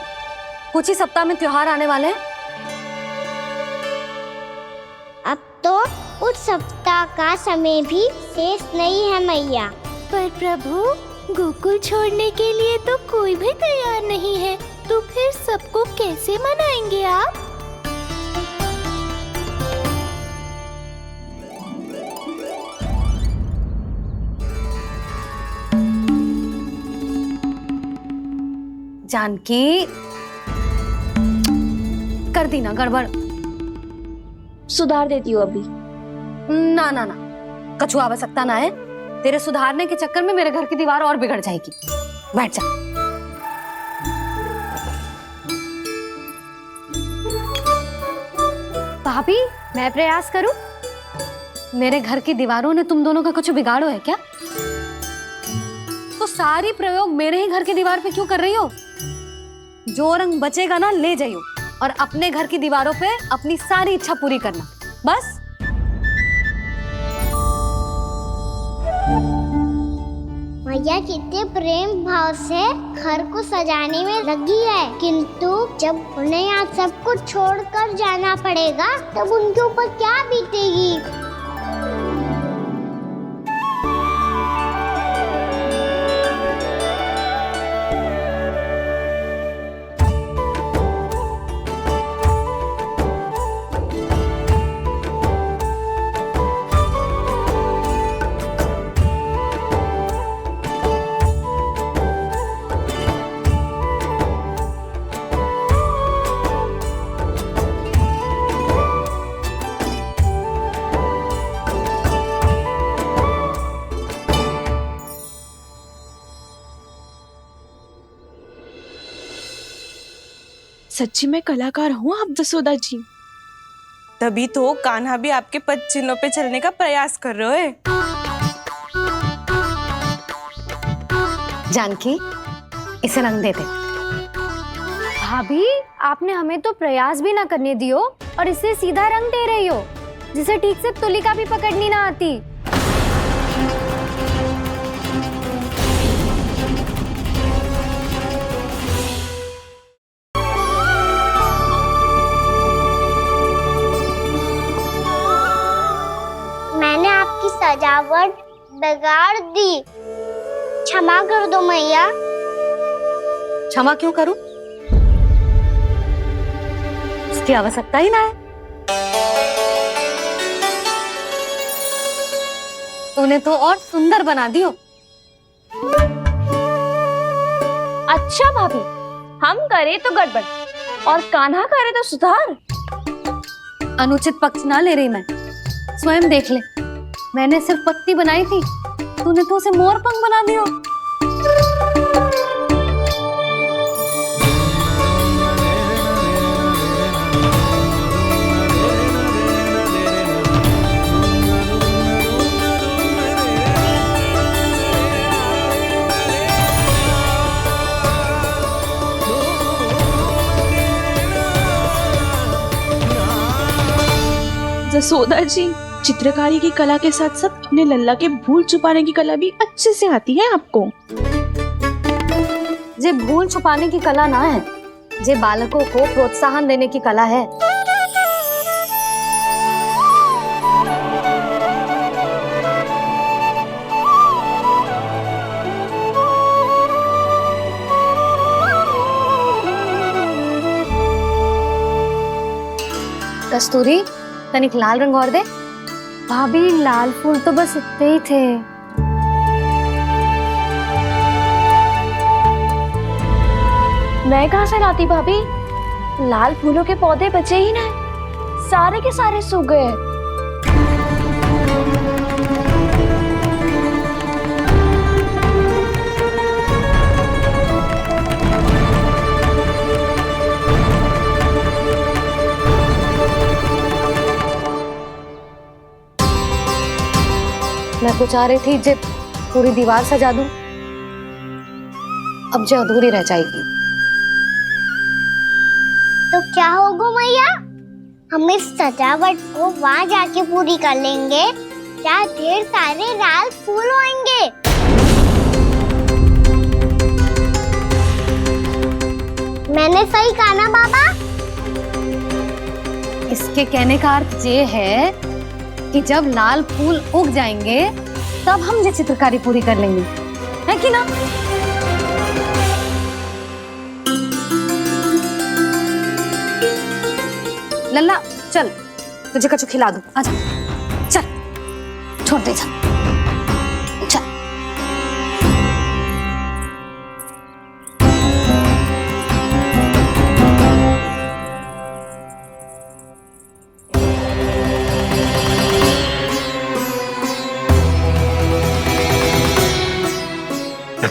कुछ ही सप्ताह में त्योहार आने वाले हैं। अब तो उस सप्ताह का समय भी शेष नहीं है मैया। पर प्रभु, गोकुल छोड़ने के लिए तो कोई भी तैयार नहीं है, तो फिर सबको कैसे मनाएंगे आप? जानकी, कर दी ना गड़बड़। सुधार देती हूँ अभी। ना ना ना, कछु आवश्यकता ना है। तेरे सुधारने के चक्कर में मेरे घर की दीवार और बिगड़ जाएगी। बैठ जा। भाभी, मैं प्रयास करूं? मेरे घर की दीवारों ने तुम दोनों का कुछ बिगाड़ो है क्या? तो सारी प्रयोग मेरे ही घर की दीवार पे क्यों कर रही हो? जो रंग बचेगा ना ले जाइयो और अपने घर की दीवारों पे अपनी सारी इच्छा पूरी करना, बस। मैया कितने प्रेम भाव से घर को सजाने में लगी है, किंतु जब उन्हें यहाँ सब कुछ छोड़कर जाना पड़ेगा तब उनके ऊपर क्या बीतेगी? सच्ची में कलाकार हूँ आप जसोदा जी। तभी तो कान्हा भी आपके पद चिन्हों पे चलने का प्रयास कर रहे हैं। जानकी, इसे रंग दे दे। भाभी, आपने हमें तो प्रयास भी ना करने दियो और इसे सीधा रंग दे रही हो, जिसे ठीक से तुलिका भी पकड़नी ना आती। मैंने आपकी सजावट बिगाड़ दी, क्षमा कर दो मैया। क्षमा क्यों करूं? इसकी आवश्यकता ही ना है। तूने तो और सुंदर बना दियो। अच्छा भाभी, हम करे तो गड़बड़ और कान्हा करे तो सुधार। अनुचित पक्ष ना ले रही मैं, स्वयं देख ले। मैंने सिर्फ पत्ती बनाई थी, तूने तो उसे मोरपंख बना दियो। जसोदा जी, चित्रकारी की कला के साथ साथ अपने लल्ला के भूल छुपाने की कला भी अच्छे से आती है आपको। जे भूल छुपाने की कला ना है, जे बालकों को प्रोत्साहन देने की कला है। कस्तूरी, तनिक लाल रंग और दे। भाभी, लाल फूल तो बस इतने ही थे। मैं कहाँ से लाती भाभी? लाल फूलों के पौधे बचे ही ना, सारे के सारे सूख गए। मैं तो चाह रही थी जब पूरी दीवार सजा दूं, अब जो अधूरी रह जाएगी। तो क्या होगा मैया? हम इस सजावट को वहाँ जाके पूरी कर लेंगे, जहाँ ढेर सारे लाल फूल होंगे। मैंने सही कहा ना बाबा? इसके कहने का अर्थ ये है कि जब लाल फूल उग जाएंगे तब हम ये चित्रकारी पूरी कर लेंगे, है कि ना? लल्ला, चल तुझे कछु खिला दूं। आजा, चल, छोड़ दे, चल।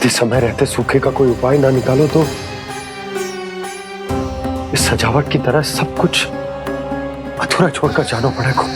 यदि समय रहते सूखे का कोई उपाय ना निकालो तो इस सजावट की तरह सब कुछ अधूरा छोड़कर जाना पड़ेगा।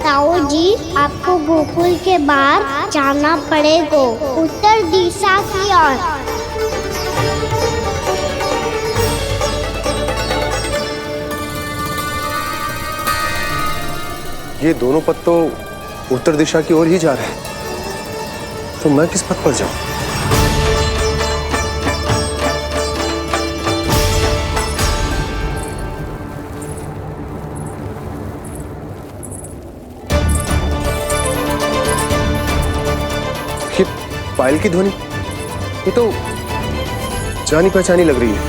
ताऊ जी, आपको गोकुल के बाहर जाना पड़ेगा, उत्तर दिशा की ओर। ये दोनों पथ तो उत्तर दिशा की ओर ही जा रहे हैं, तो मैं किस पथ पर जाऊं? ये पायल की ध्वनि, ये तो जानी पहचानी लग रही है।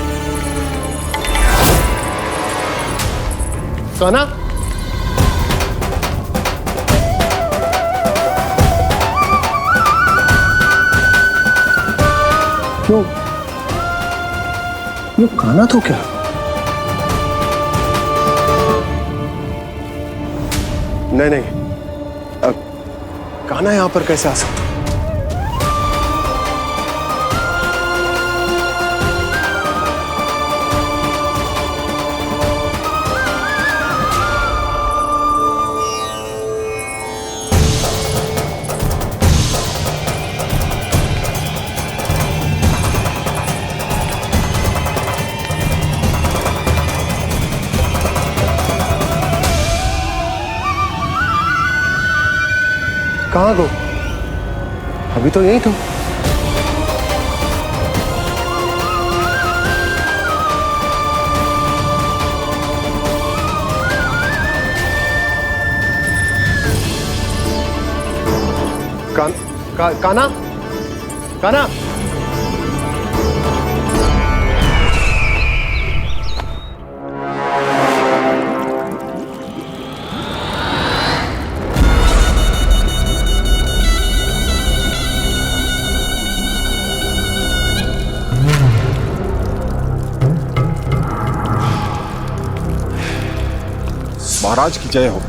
कान्हा, क्यों? ये कान्हा तो क्या? नहीं नहीं, कान्हा यहां पर कैसे आ सकता? कहाँ गो? अभी तो यही तो। कान्हा, कान्हा, महाराज की जय हो।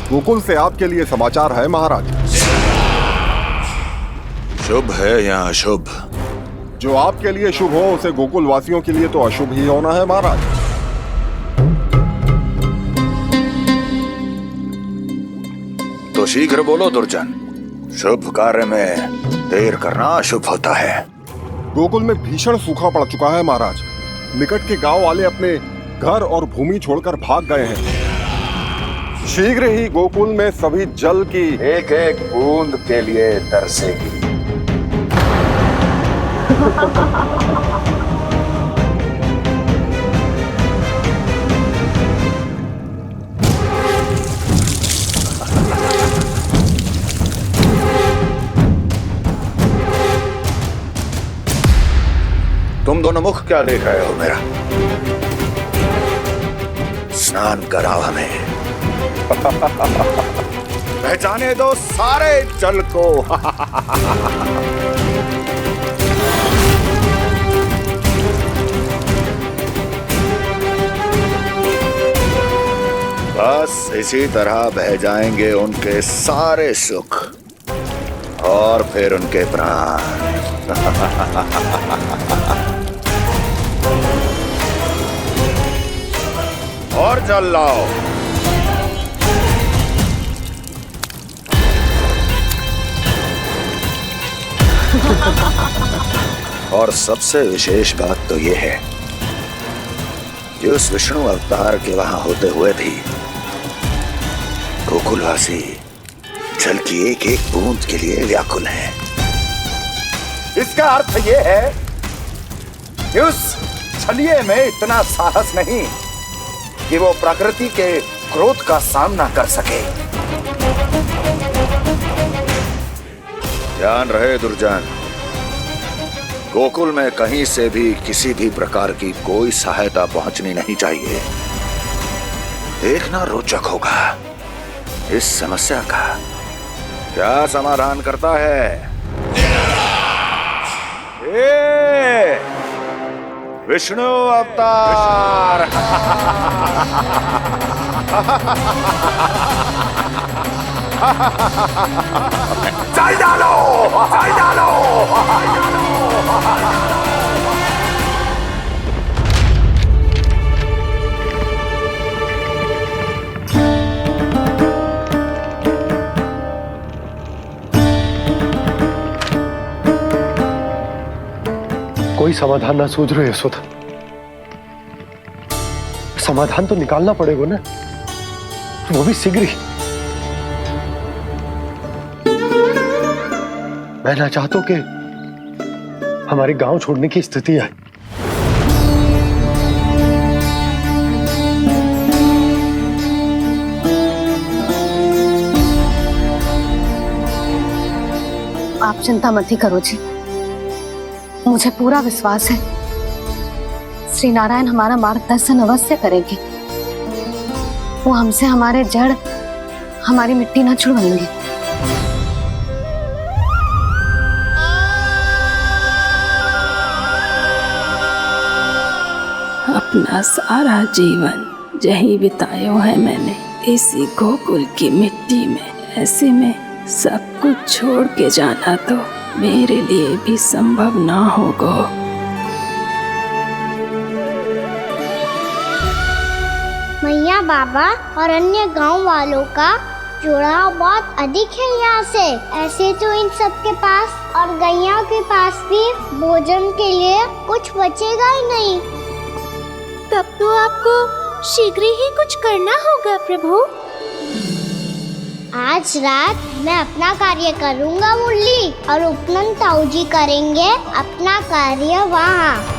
गोकुल से आपके लिए समाचार है महाराज। शुभ है या अशुभ? जो आपके लिए शुभ हो उसे गोकुल वासियों के लिए तो अशुभ ही होना है महाराज। तो शीघ्र बोलो दुर्जन, शुभ कार्य में देर करना अशुभ होता है। गोकुल में भीषण सूखा पड़ चुका है महाराज। निकट के गांव वाले अपने घर और भूमि छोड़कर भाग गए हैं। शीघ्र ही गोकुल में सभी जल की एक एक बूंद के लिए तरसेगी। तुम दोनों मुख क्या देख रहे हो मेरा? स्नान कराओ हमें। पहचाने दो सारे जल को। बस इसी तरह बह जाएंगे उनके सारे सुख और फिर उनके प्राण। और जल लाओ। और सबसे विशेष बात तो यह है कि उस विष्णु अवतार के वहां होते हुए भी गोकुलवासी जल की एक एक बूंद के लिए व्याकुल हैं। इसका अर्थ यह है कि उस छलिए में इतना साहस नहीं कि वो प्रकृति के क्रोध का सामना कर सके। ध्यान रहे दुर्जन, गोकुल में कहीं से भी किसी भी प्रकार की कोई सहायता पहुंचनी नहीं चाहिए। देखना रोचक होगा इस समस्या का क्या समाधान करता है। विष्णु अवतार। चल डालो, चल डालो। कोई समाधान ना सूझ रहे यशोदा। समाधान तो निकालना पड़ेगा ना, वो भी शीघ्र ही। मैं ना चाहता हूं कि हमारे गांव छोड़ने की स्थिति आए। आप चिंता मत ही करो जी, मुझे पूरा विश्वास है श्री नारायण हमारा मार्गदर्शन अवश्य करेंगे। वो हमसे हमारे जड़, हमारी मिट्टी न छुड़वाएंगे। अपना सारा जीवन यही बिताया है मैंने, इसी गोकुल की मिट्टी में। ऐसे में सब कुछ छोड़ के जाना तो मेरे लिए भी संभव ना होगा। मैया, बाबा और अन्य गांव वालों का जुड़ाव बहुत अधिक है यहाँ से। ऐसे तो इन सब के पास और गैया के पास भी भोजन के लिए कुछ बचेगा ही नहीं। तब तो आपको शीघ्र ही कुछ करना होगा प्रभु। आज रात मैं अपना कार्य करूँगा मुरली, और उपनंद ताऊ जी करेंगे अपना कार्य वहाँ।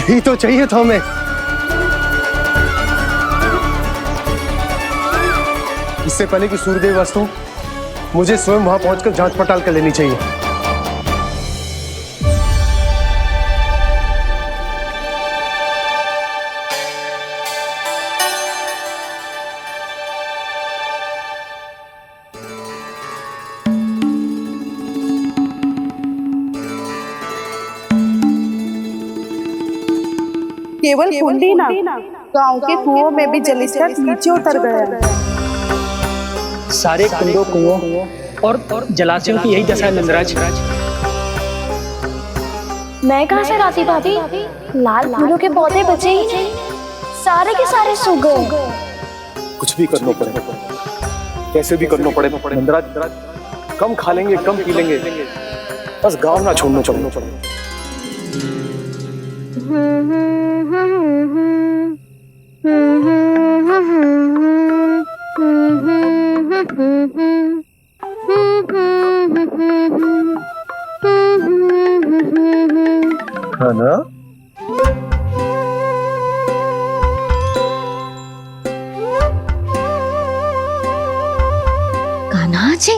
यही तो चाहिए था हमें। इससे पहले कि सूर्यदेव वस्तु, मुझे स्वयं वहां पहुंचकर जांच पड़ताल कर लेनी चाहिए। केवल कुंडी ना, गांव के कुओं में भी जलस्तर नीचे उतर गया। सारे कुंडों, कुओं और जलाशयों की यही दशा है नंदराज। मैं कहाँ से लाती भाभी? लाल फूलों के पौधे बचे ही नहीं, सारे के सारे सूख गए। कुछ भी करना पड़ेगा, कैसे भी करना पड़ेगा नंदराज। कम खा लेंगे, कम पी लेंगे, बस गांव ना छोड़ना चाहिए। है ना? कान्हा जी,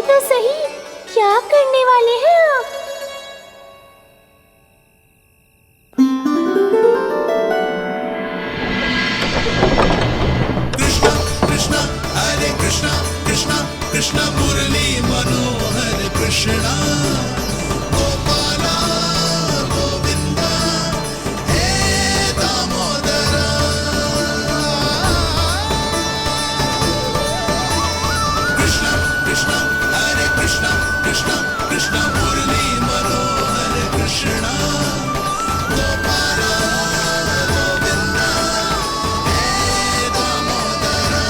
बोलिए तो सही, क्या करने वाले हैं आप? कृष्णा हरे कृष्णा कृष्णा कृष्णा मुरली मनोहर कृष्णा गोपाला गोविंदा हे दामोदरा कृष्णा कृष्णा हरे कृष्णा कृष्णा कृष्णा मुरली मनोहर कृष्णा गोपाला गोविंदा हे दामोदरा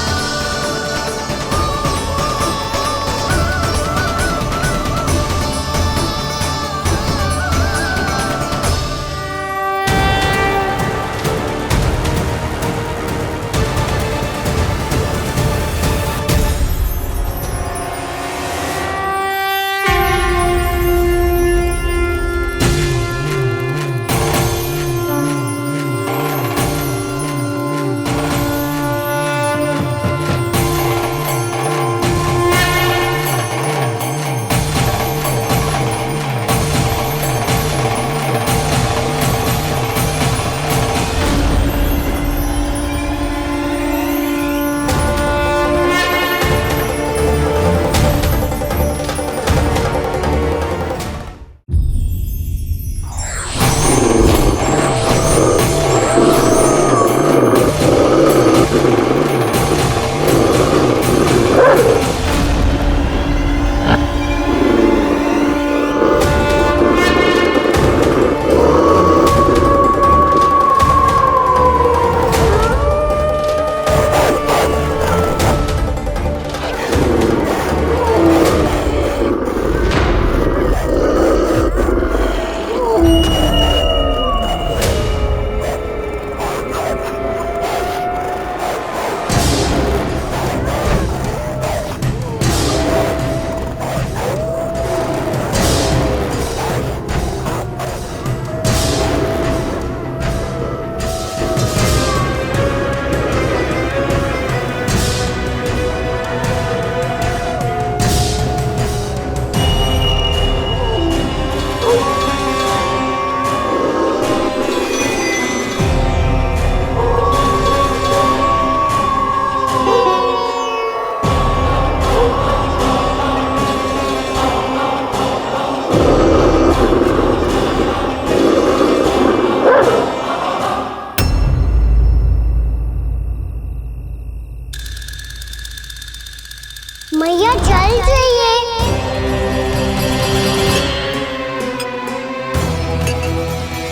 मैया चल जाइए।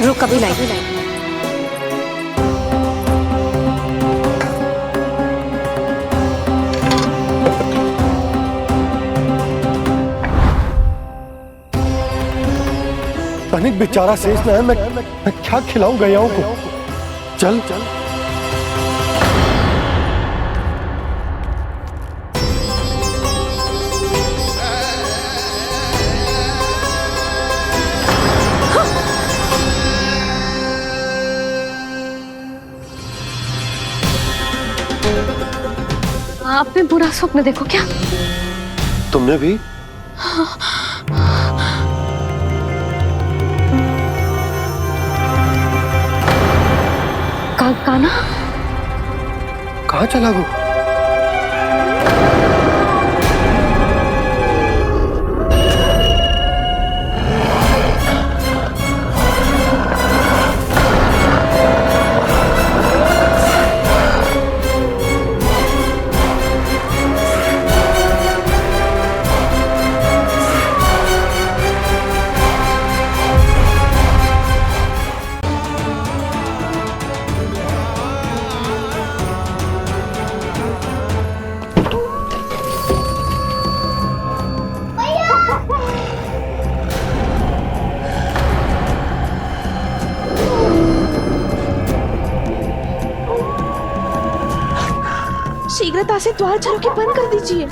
रुक अभी लाई। तनिक बेचारा शेष न है, मैं क्या खिलाऊं गयाओं को। चल चल आपने बुरा स्वप्न देखो क्या? तुमने भी? काना कहाँ चला वो? शीघ्रता से द्वार झरोके के बंद कर दीजिए।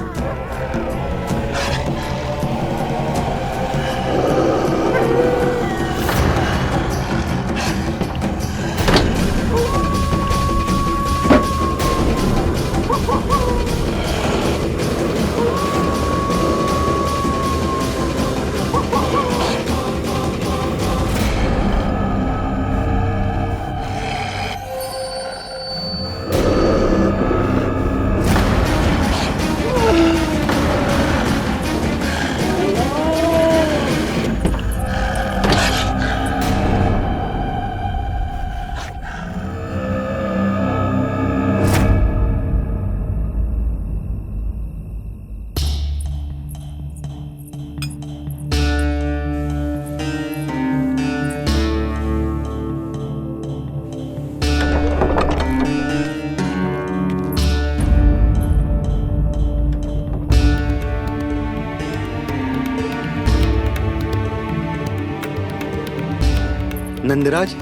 नंदराज,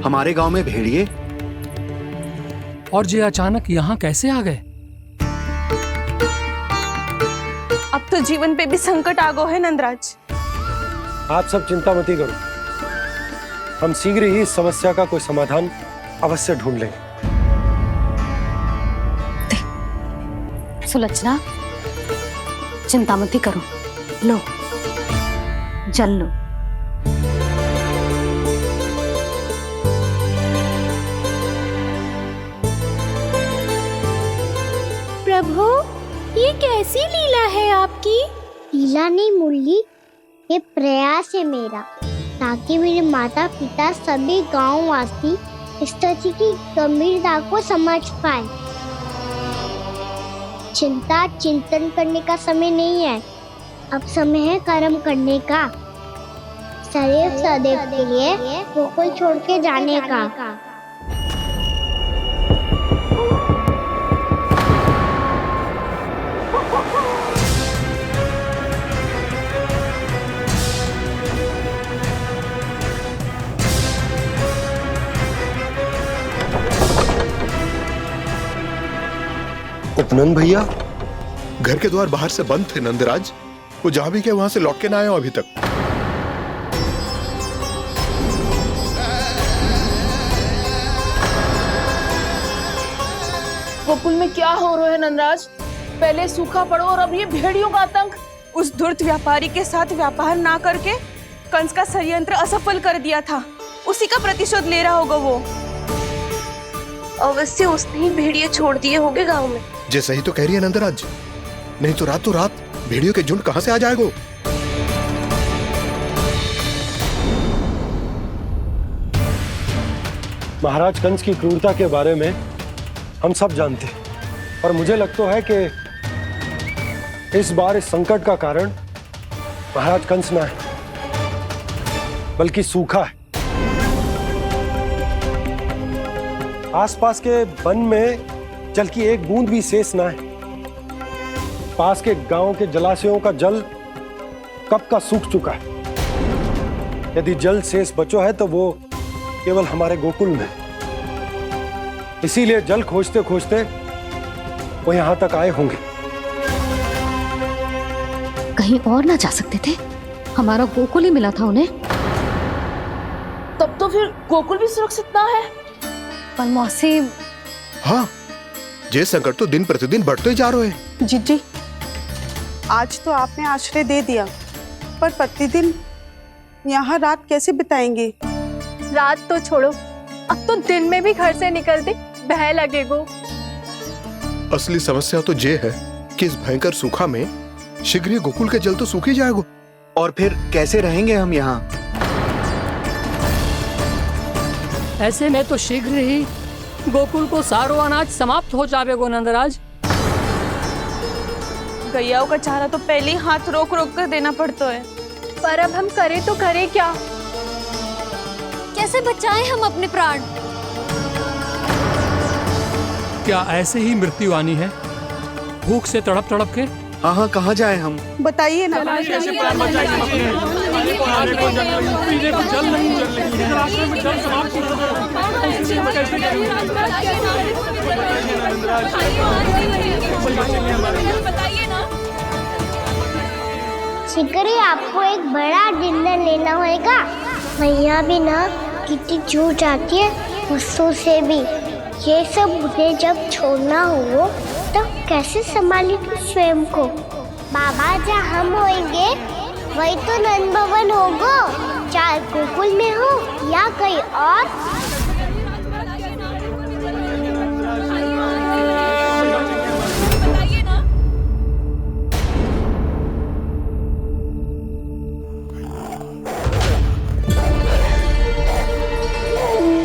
हमारे गांव में भेड़िए और ये अचानक यहाँ कैसे आ गए? अब तो जीवन पे भी संकट आ गो है नंदराज। आप सब चिंता मत करो, हम शीघ्र ही इस समस्या का कोई समाधान अवश्य ढूंढ लेंगे। सुलोचना, चिंता मत करो, लो जल लो। प्रभु, ये कैसी लीला है आपकी? लीला नहीं मुरली, ये प्रयास है मेरा, ताकि मेरे माता पिता सभी गांव वासी इस स्थिति की गंभीरता को समझ पाए। चिंता चिंतन करने का समय नहीं है, अब समय है कर्म करने का, सदैव सदैव के लिए गोकुल छोड़ के जाने का। उपनंद भैया, घर के द्वार बाहर से बंद थे नंदराज, वो जहां भी गए वहां से लौट के ना आए हो अभी तक। गोकुल में क्या हो रहा है नंदराज? पहले सूखा पड़ो और अब ये भेड़ियों का आतंक। उस धूर्त व्यापारी के साथ व्यापार ना करके कंस का षड्यंत्र असफल कर दिया था, उसी का प्रतिशोध ले रहा होगा वो। अवश्य उसने ही भेड़िए छोड़ दिए होंगे गांव में। जे सही तो कह रही है नंदराज, नहीं तो रात भेड़ियों के झुंड कहां से आ जाएगा? महाराज कंस की क्रूरता के बारे में हम सब जानते हैं, और मुझे लगता है कि इस बार इस संकट का कारण महाराज कंस ना है, बल्कि सूखा है। आसपास के वन में जल की एक बूंद भी शेष ना है। पास के गांव के जलाशयों का जल कब का सूख चुका है। यदि जल शेष बचो है तो वो केवल हमारे गोकुल में। इसीलिए जल खोजते खोजते वो यहां तक आए होंगे। कहीं और ना जा सकते थे? हमारा गोकुल ही मिला था उन्हें। तब तो फिर गोकुल भी सुरक्षित ना है। पर मौसी, हाँ, ये संकट तो दिन प्रतिदिन बढ़ते जा रहे हैं। जीजी, आज तो आपने आश्रय दे दिया, पर प्रतिदिन यहाँ रात कैसे बिताएंगे? रात तो छोड़ो, अब तो दिन में भी घर से निकलते भय लगेगो। असली समस्या तो ये है कि इस भयंकर सूखा में शीघ्र ही गोकुल के जल तो सूख ही जाएगा। और फिर कैसे रहेंगे हम यहाँ? ऐसे में तो शीघ्र ही गोकुल को सारो अनाज समाप्त हो जाएगा नंदराज। गैयाओं का चारा तो पहले ही हाथ रोक रोक कर देना पड़ता है। पर अब हम करें तो करें क्या? कैसे बचाएं हम अपने प्राण? क्या ऐसे ही मृत्यु आनी है, भूख से तड़प तड़प के? हाँ, कहाँ जाए हम? बताइए ना। कैसे प्राण बचाएं अपने? खाने को जल नहीं, पीने को जल नहीं, रास्ते में जल समाप्त हो शीघ्र ही आपको एक बड़ा निर्णय लेना होगा। मैया भी ना कितनी जूझ जाती है गुस्सों से भी। ये सब मुझे जब छोड़ना हो तो कैसे संभालेंगे स्वयं को? बाबा जहाँ हम होंगे वही तो नंद भवन होगा, चाहे गोकुल में हो या कहीं और।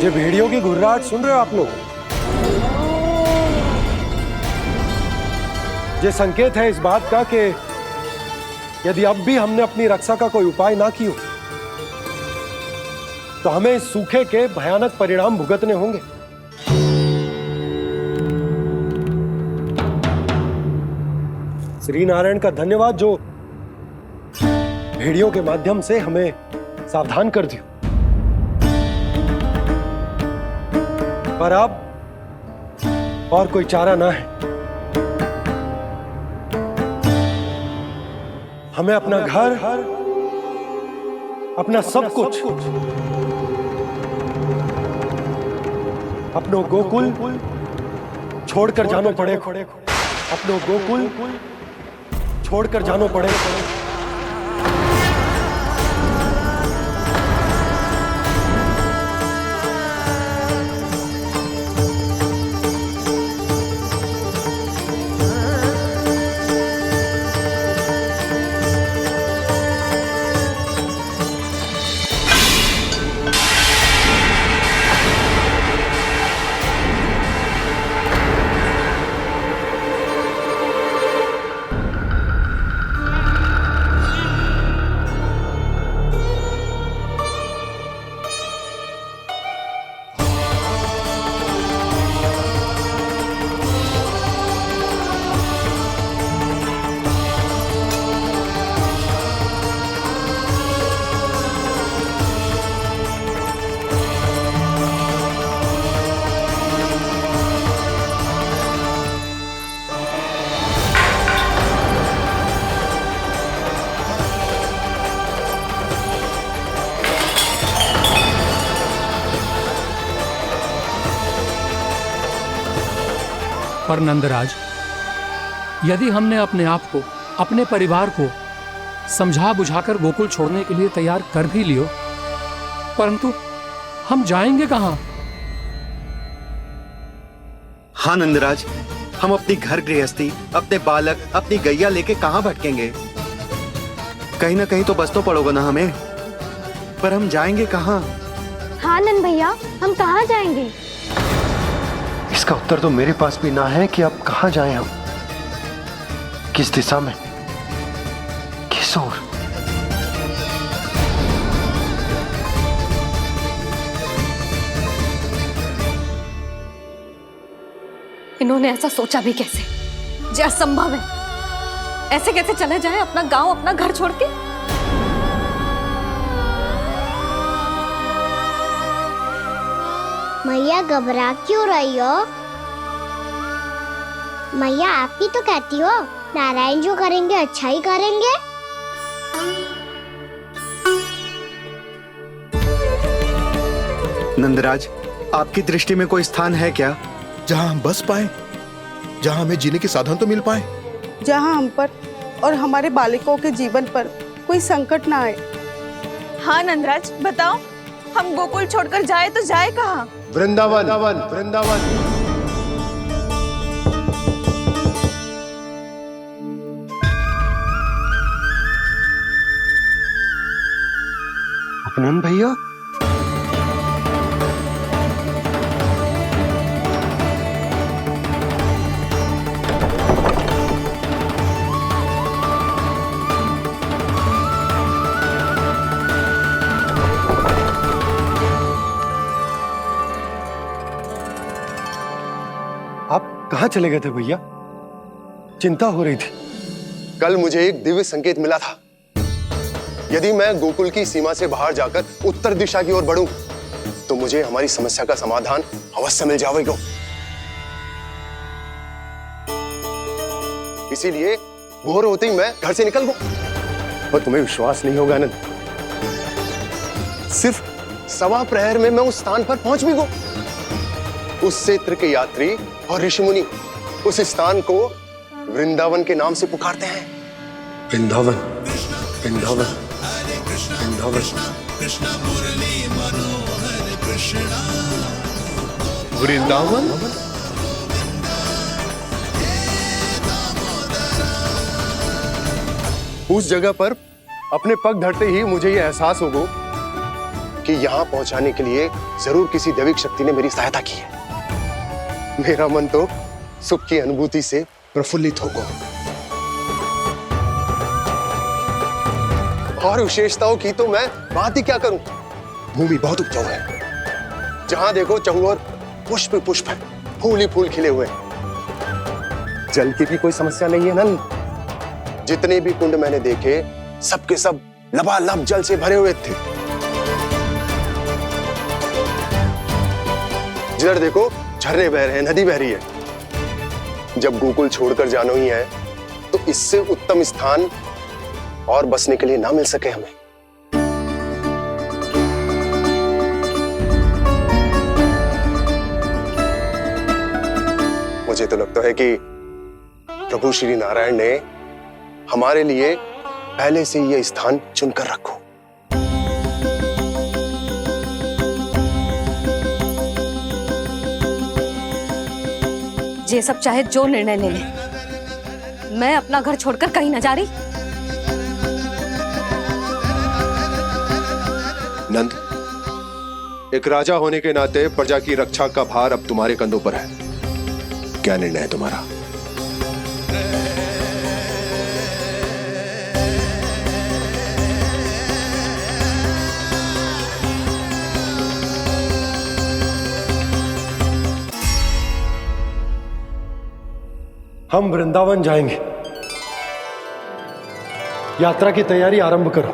ये भेड़ियों की घुर्राहट सुन रहे हो आप लोग? ये संकेत है इस बात का कि यदि अब भी हमने अपनी रक्षा का कोई उपाय ना किया तो हमें इस सूखे के भयानक परिणाम भुगतने होंगे। श्री नारायण का धन्यवाद जो भेड़ियों के माध्यम से हमें सावधान कर दिया। पर अब और कोई चारा ना है। हमें अपना घर, अपना सब कुछ, अपनो गोकुल छोड़कर जानो पड़ेगा। अपनो गोकुल छोड़कर जानो पड़ेगा। पर नंदराज, यदि हमने अपने आप को, अपने परिवार को समझा बुझाकर गोकुल छोड़ने के लिए तैयार कर भी लियो, परंतु हम जाएंगे कहां? हाँ नंदराज, हम अपनी घर गृहस्थी, अपने बालक, अपनी गैया लेके कहां भटकेंगे? कहीं ना कहीं तो बस तो पड़ोगे ना हमें, पर हम जाएंगे कहां? हाँ नंद भैया, हम कहाँ जाएंगे? इसका उत्तर तो मेरे पास भी ना है कि अब कहां जाएं हम, किस दिशा में, किस ओर। इन्होंने ऐसा सोचा भी कैसे, जो असंभव है। ऐसे कैसे चले जाएं अपना गांव, अपना घर छोड़ के? मैया घबरा क्यों रही हो? मैया आप ही तो कहती हो नारायण जो करेंगे अच्छा ही करेंगे। नंदराज, आपकी दृष्टि में कोई स्थान है क्या जहां हम बस पाए, जहां हमें जीने के साधन तो मिल पाए, जहाँ हम पर और हमारे बालकों के जीवन पर कोई संकट ना आए। हाँ नंदराज, बताओ, हम गोकुल छोड़कर जाए तो जाए कहाँ? वृंदावन, वृंदावन। अपनन भैया, कहाँ चले गए थे भैया? चिंता हो रही थी। कल मुझे एक दिव्य संकेत मिला था। यदि मैं गोकुल की सीमा से बाहर जाकर उत्तर दिशा की ओर बढ़ूं, तो मुझे हमारी समस्या का समाधान अवश्य मिल जाएगा। इसीलिए भोर होते ही मैं घर से निकल गया। और तुम्हें विश्वास नहीं होगा आनंद, सिर्फ सवा प्रहर में मैं उस स्थान पर पहुंच भी गया। उस क्षेत्र के यात्री और ऋषिमुनि उस स्थान को वृंदावन के नाम से पुकारते हैं। वृंदावन, वृंदावन, वृंदावन। वृंदावन। उस जगह पर अपने पग धरते ही मुझे यह एहसास होगा कि यहां पहुंचाने के लिए जरूर किसी दैविक शक्ति ने मेरी सहायता की है। मेरा मन तो सुख की अनुभूति से प्रफुल्लित होगा। और विशेषताओं की तो मैं बात ही क्या करूं। भूमि बहुत उपजाऊ है, जहां देखो चहुओर पुष्प पुष्प है, फूल ही फूल खिले हुए। जल की भी कोई समस्या नहीं है नंद। जितने भी कुंड मैंने देखे, सबके सब लबालब जल से भरे हुए थे। इधर देखो, झरने बह रहे हैं, नदी बह रही है। जब गोकुल छोड़कर जाना ही है तो इससे उत्तम स्थान और बसने के लिए ना मिल सके हमें। मुझे तो लगता है कि प्रभु श्री नारायण ने हमारे लिए पहले से यह स्थान चुनकर रखो। ये सब चाहे जो निर्णय ले ले, मैं अपना घर छोड़कर कहीं न जा रही। नंद, एक राजा होने के नाते प्रजा की रक्षा का भार अब तुम्हारे कंधों पर है। क्या निर्णय है तुम्हारा? हम वृंदावन जाएंगे। यात्रा की तैयारी आरंभ करो।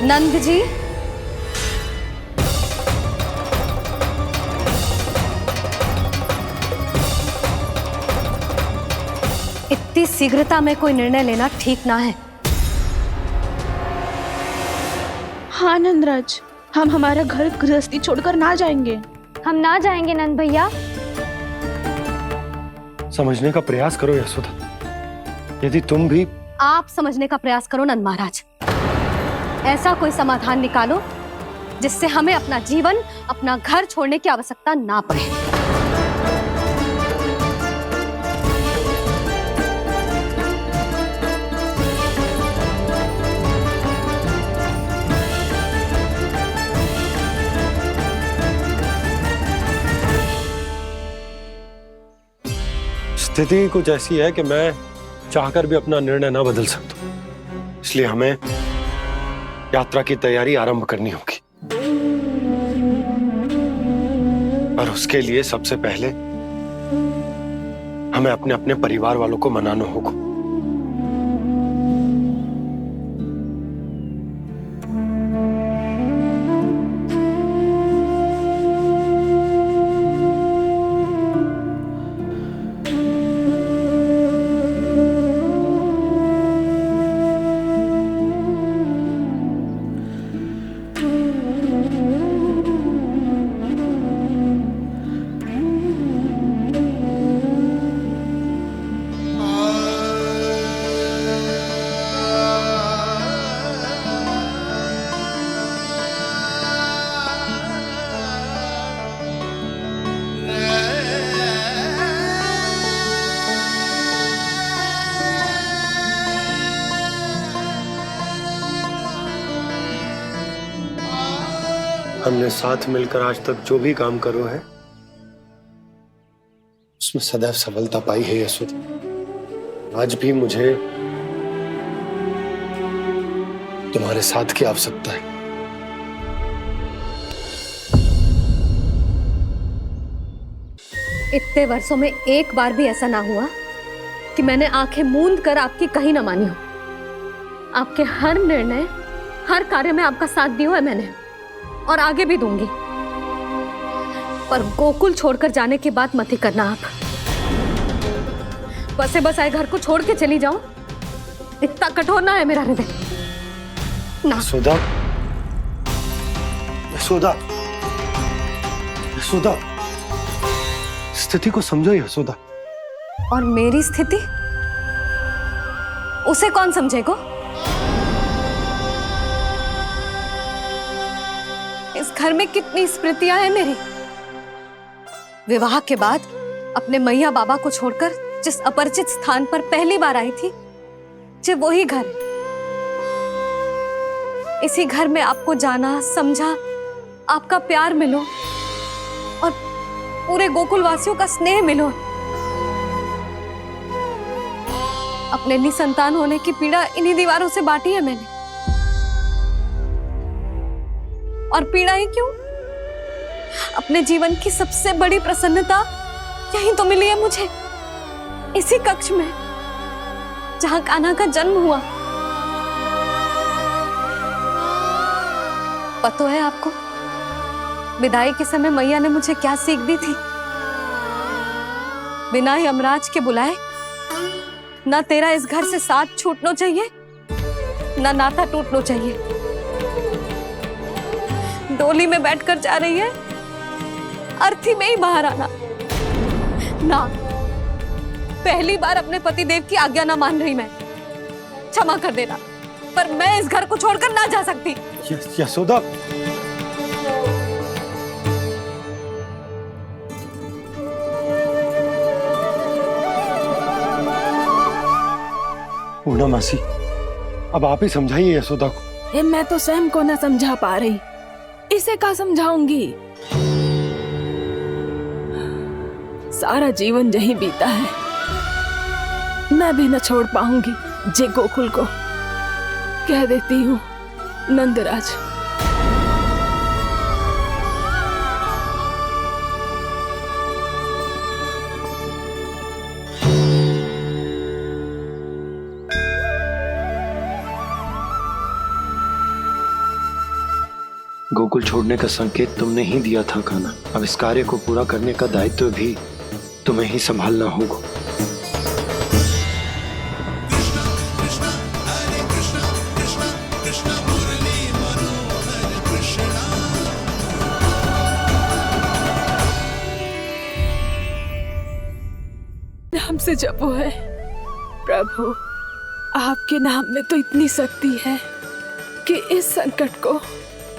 नंद जी, इतनी शीघ्रता में कोई निर्णय लेना ठीक ना है। हाँ नंदराज, हम हमारा घर गृहस्थी छोड़कर ना जाएंगे। हम ना जाएंगे नंद भैया। समझने का प्रयास करो यशोदा। यदि तुम भी आप समझने का प्रयास करो नंद महाराज। ऐसा कोई समाधान निकालो जिससे हमें अपना जीवन, अपना घर छोड़ने की आवश्यकता ना पड़े। स्थिति कुछ ऐसी है कि मैं चाहकर भी अपना निर्णय ना बदल सकता, इसलिए हमें यात्रा की तैयारी आरंभ करनी होगी। और उसके लिए सबसे पहले हमें अपने अपने परिवार वालों को मनाना होगा। हमने साथ मिलकर आज तक जो भी काम करो है उसमें सदैव सफलता पाई है यशोदा। आज भी मुझे तुम्हारे साथ की आवश्यकता है। इतने वर्षों में एक बार भी ऐसा ना हुआ कि मैंने आंखें मूंद कर आपकी कहीं ना मानी हो। आपके हर निर्णय, हर कार्य में आपका साथ दिया है मैंने, और आगे भी दूंगी। पर गोकुल छोड़कर जाने की बात मत ही करना आप। बसे बसाए घर को छोड़ के चली जाऊं, इतना कठोर ना है मेरा हृदय ना। यशोदा, यशोदा, यशोदा, स्थिति को समझो यशोदा। और मेरी स्थिति उसे कौन समझेगा? इस घर में कितनी स्मृतियां हैं मेरी। विवाह के बाद अपने मैया बाबा को छोड़कर जिस अपरिचित स्थान पर पहली बार आई थी, जो वही घर। इसी घर में आपको जाना, समझा, आपका प्यार मिलो और पूरे गोकुल वासियों का स्नेह मिलो। अपने निसंतान होने की पीड़ा इन्हीं दीवारों से बांटी है मैंने। और पीड़ा ही क्यों? अपने जीवन की सबसे बड़ी प्रसन्नता यही तो मिली है मुझे, इसी कक्ष में जहां कान्हा का जन्म हुआ। पता है आपको विदाई के समय मैया ने मुझे क्या सीख दी थी? बिना ही यमराज के बुलाए ना तेरा इस घर से साथ छूटना चाहिए, ना नाता टूटना चाहिए। डोली में बैठकर जा रही है, अर्थी में ही बाहर आना ना। पहली बार अपने पतिदेव की आज्ञा ना मान रही मैं, क्षमा कर देना, पर मैं इस घर को छोड़कर ना जा सकती। यशोदा, पूर्णा मासी, अब आप ही समझाइए यशोदा को। मैं तो स्वयं को न समझा पा रही, इसे क्या समझाऊंगी? सारा जीवन यही बीता है, मैं भी न छोड़ पाऊंगी जे गोकुल को। कह देती हूँ नंदराज। गोकुल छोड़ने का संकेत तुमने ही दिया था कान्हा। अब इस कार्य को पूरा करने का दायित्व भी तुम्हें ही संभालना होगा। नाम से जपो है प्रभु, आपके नाम में तो इतनी शक्ति है कि इस संकट को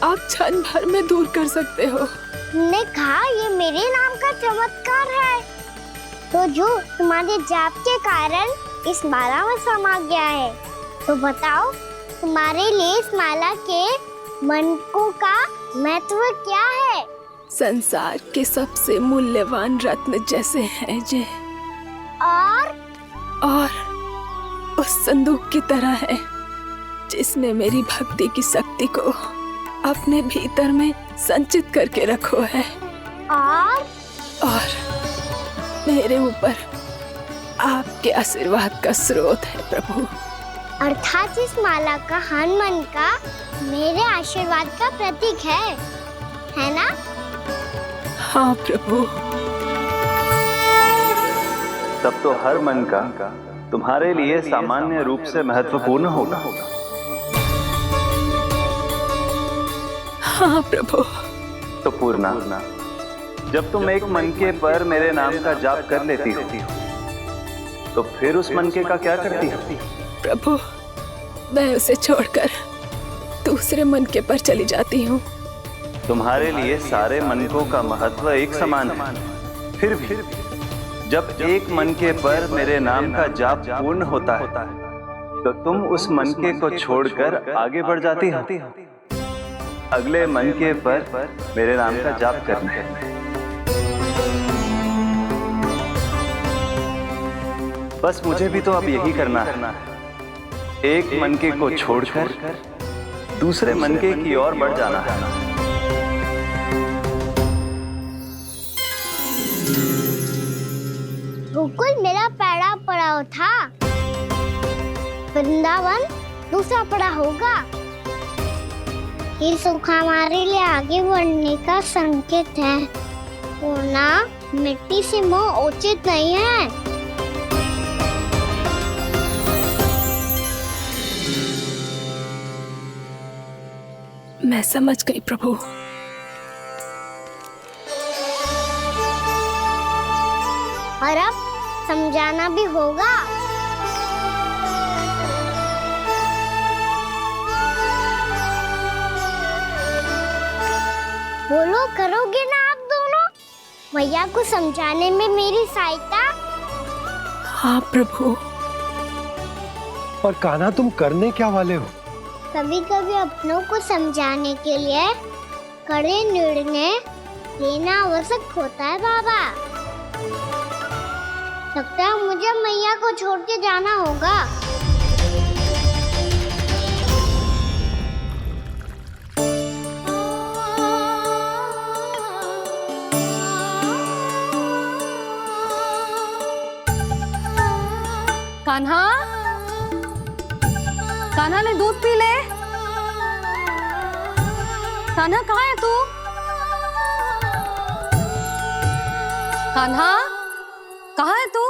आप क्षण भर में दूर कर सकते हो। ने कहा ये मेरे नाम का चमत्कार है, तो जो तुम्हारे जाप के कारण इस माला में समा गया है, तो बताओ तुम्हारे लिए इस माला के मनकों का महत्व क्या है? संसार के सबसे मूल्यवान रत्न जैसे हैं जे, और उस संदूक की तरह है जिसने मेरी भक्ति की शक्ति को अपने भीतर में संचित करके रखो है, और मेरे ऊपर आपके आशीर्वाद का स्रोत है प्रभु। अर्थात इस माला का हनुमान का मेरे आशीर्वाद का प्रतीक है ना? हाँ प्रभु। तब तो हर मन का तुम्हारे लिए सामान्य रूप से महत्वपूर्ण होगा। हाँ प्रभु। तो पूर्णा, जब तुम एक मनके पर मेरे नाम का जाप कर लेती हो, तो फिर उस मनके का क्या करती हो? प्रभु, मैं उसे छोड़कर दूसरे मनके पर चली जाती हूँ। तुम्हारे लिए सारे मनकों का महत्व एक समान है, फिर भी जब एक मनके पर मेरे नाम का जाप पूर्ण होता है, तो तुम उस मनके को छोड़कर आगे बढ़ जाती हो अगले मनके पर मेरे नाम का जाप करने। बस मुझे भी तो अब यही करना है, एक मनके को छोड़कर दूसरे मनके की ओर बढ़ जाना है। गोकुल मेरा पहला पड़ाव था, वृंदावन दूसरा पड़ा होगा। ये सुख हमारे लिए आगे बढ़ने का संकेत है, पूर्णा मिट्टी से मोह उचित नहीं है। मैं समझ गई प्रभु। और अब समझाना भी होगा। बोलो, करोगे ना आप दोनों? भैया को समझाने में मेरी सहायता? हाँ प्रभु। और कान्हा, तुम करने क्या वाले हो? कभी कभी अपनों को समझाने के लिए कड़े निर्णय लेना आवश्यक होता है बाबा। लगता है मुझे मैया को छोड़ के जाना होगा। कान्हा, कान्हा ने दूध पी ले। कान्हा कहाँ है तू? कान्हा कहाँ है तू?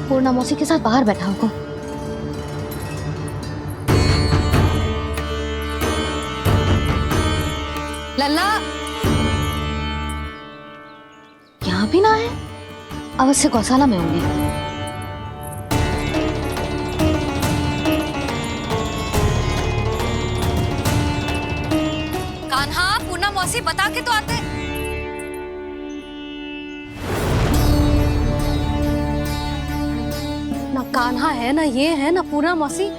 पूर्णा मौसी के साथ बाहर बैठा होगा। लल्ला यहाँ भी ना है, अवश्य गौशाला में होंगे। कान्हा, पूर्णा मौसी बता के तो आते। ना कान्हा है, ना ये है, ना पूर्णा मौसी,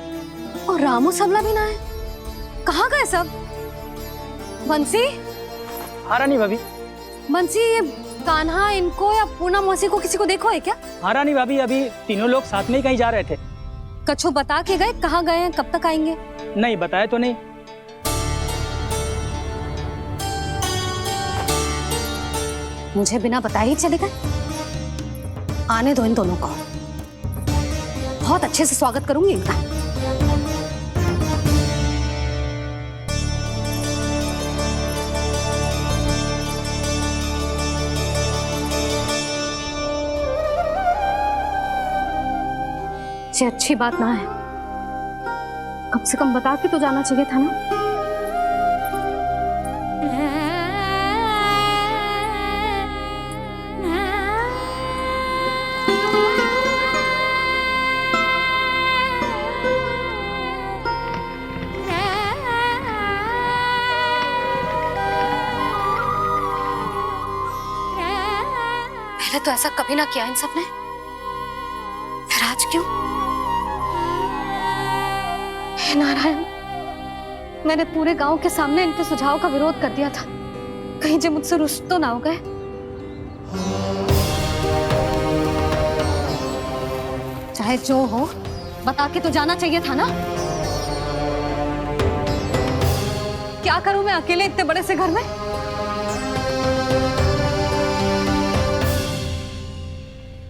और रामू सबला भी ना है। कहाँ गए सब? बंसी? हाँ रानी भाभी। बंसी, ये कान्हा इनको या पूर्णा मौसी को किसी को देखो है क्या? हाँ रानी भाभी, अभी तीनों लोग साथ में ही कहीं जा रहे थे। कछु बता के गए कहाँ गए हैं, कब तक आएंगे? नहीं बताया तो नहीं। मुझे बिना बताए ही चले गए? आने दो इन दोनों को, बहुत अच्छे से स्वागत करूंगी इनका। ये अच्छी बात ना है, कम से कम बता के तो जाना चाहिए था ना। पहले तो ऐसा कभी ना किया इन सब ने, फिर आज क्यों? हे नारायण, मैंने पूरे गांव के सामने इनके सुझाव का विरोध कर दिया था, कहीं जो मुझसे रुष्ट तो ना हो गए। चाहे जो हो, बता के तो जाना चाहिए था ना। क्या करूं मैं अकेले इतने बड़े से घर में?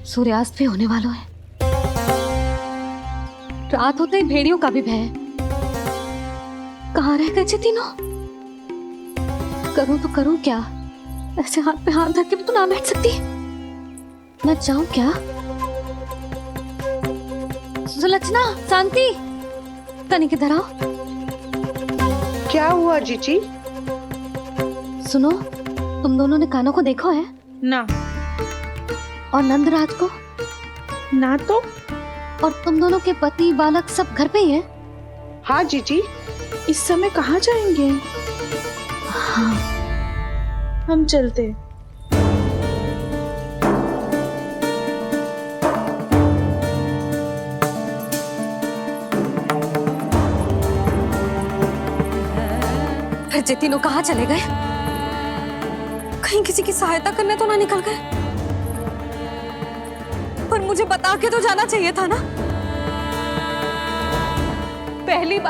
सूर्यास्त भी होने वाला है, रात होते ही भेड़ियों का भी भय है। कहाँ रह गए तीनों? करूं तो करूं क्या? ऐसे हाथ पे हाथ धर के तो ना बैठ सकती। मैं जाऊं क्या? सुलक्षणा, शांति, तनिक इधर आओ। क्या हुआ जीजी? सुनो, तुम दोनों ने कान्हा को देखा है? ना। और नंदराज को? ना तो। और तुम दोनों के पति बालक सब घर पे ही हैं? हाँ जीजी, इस समय कहाँ जाएंगे? हाँ। हम चलते। फिर ये तीनों कहाँ चले गए? कहीं किसी की सहायता करने तो ना निकल गए? पर मुझे बता के तो जाना चाहिए था ना। पहली बार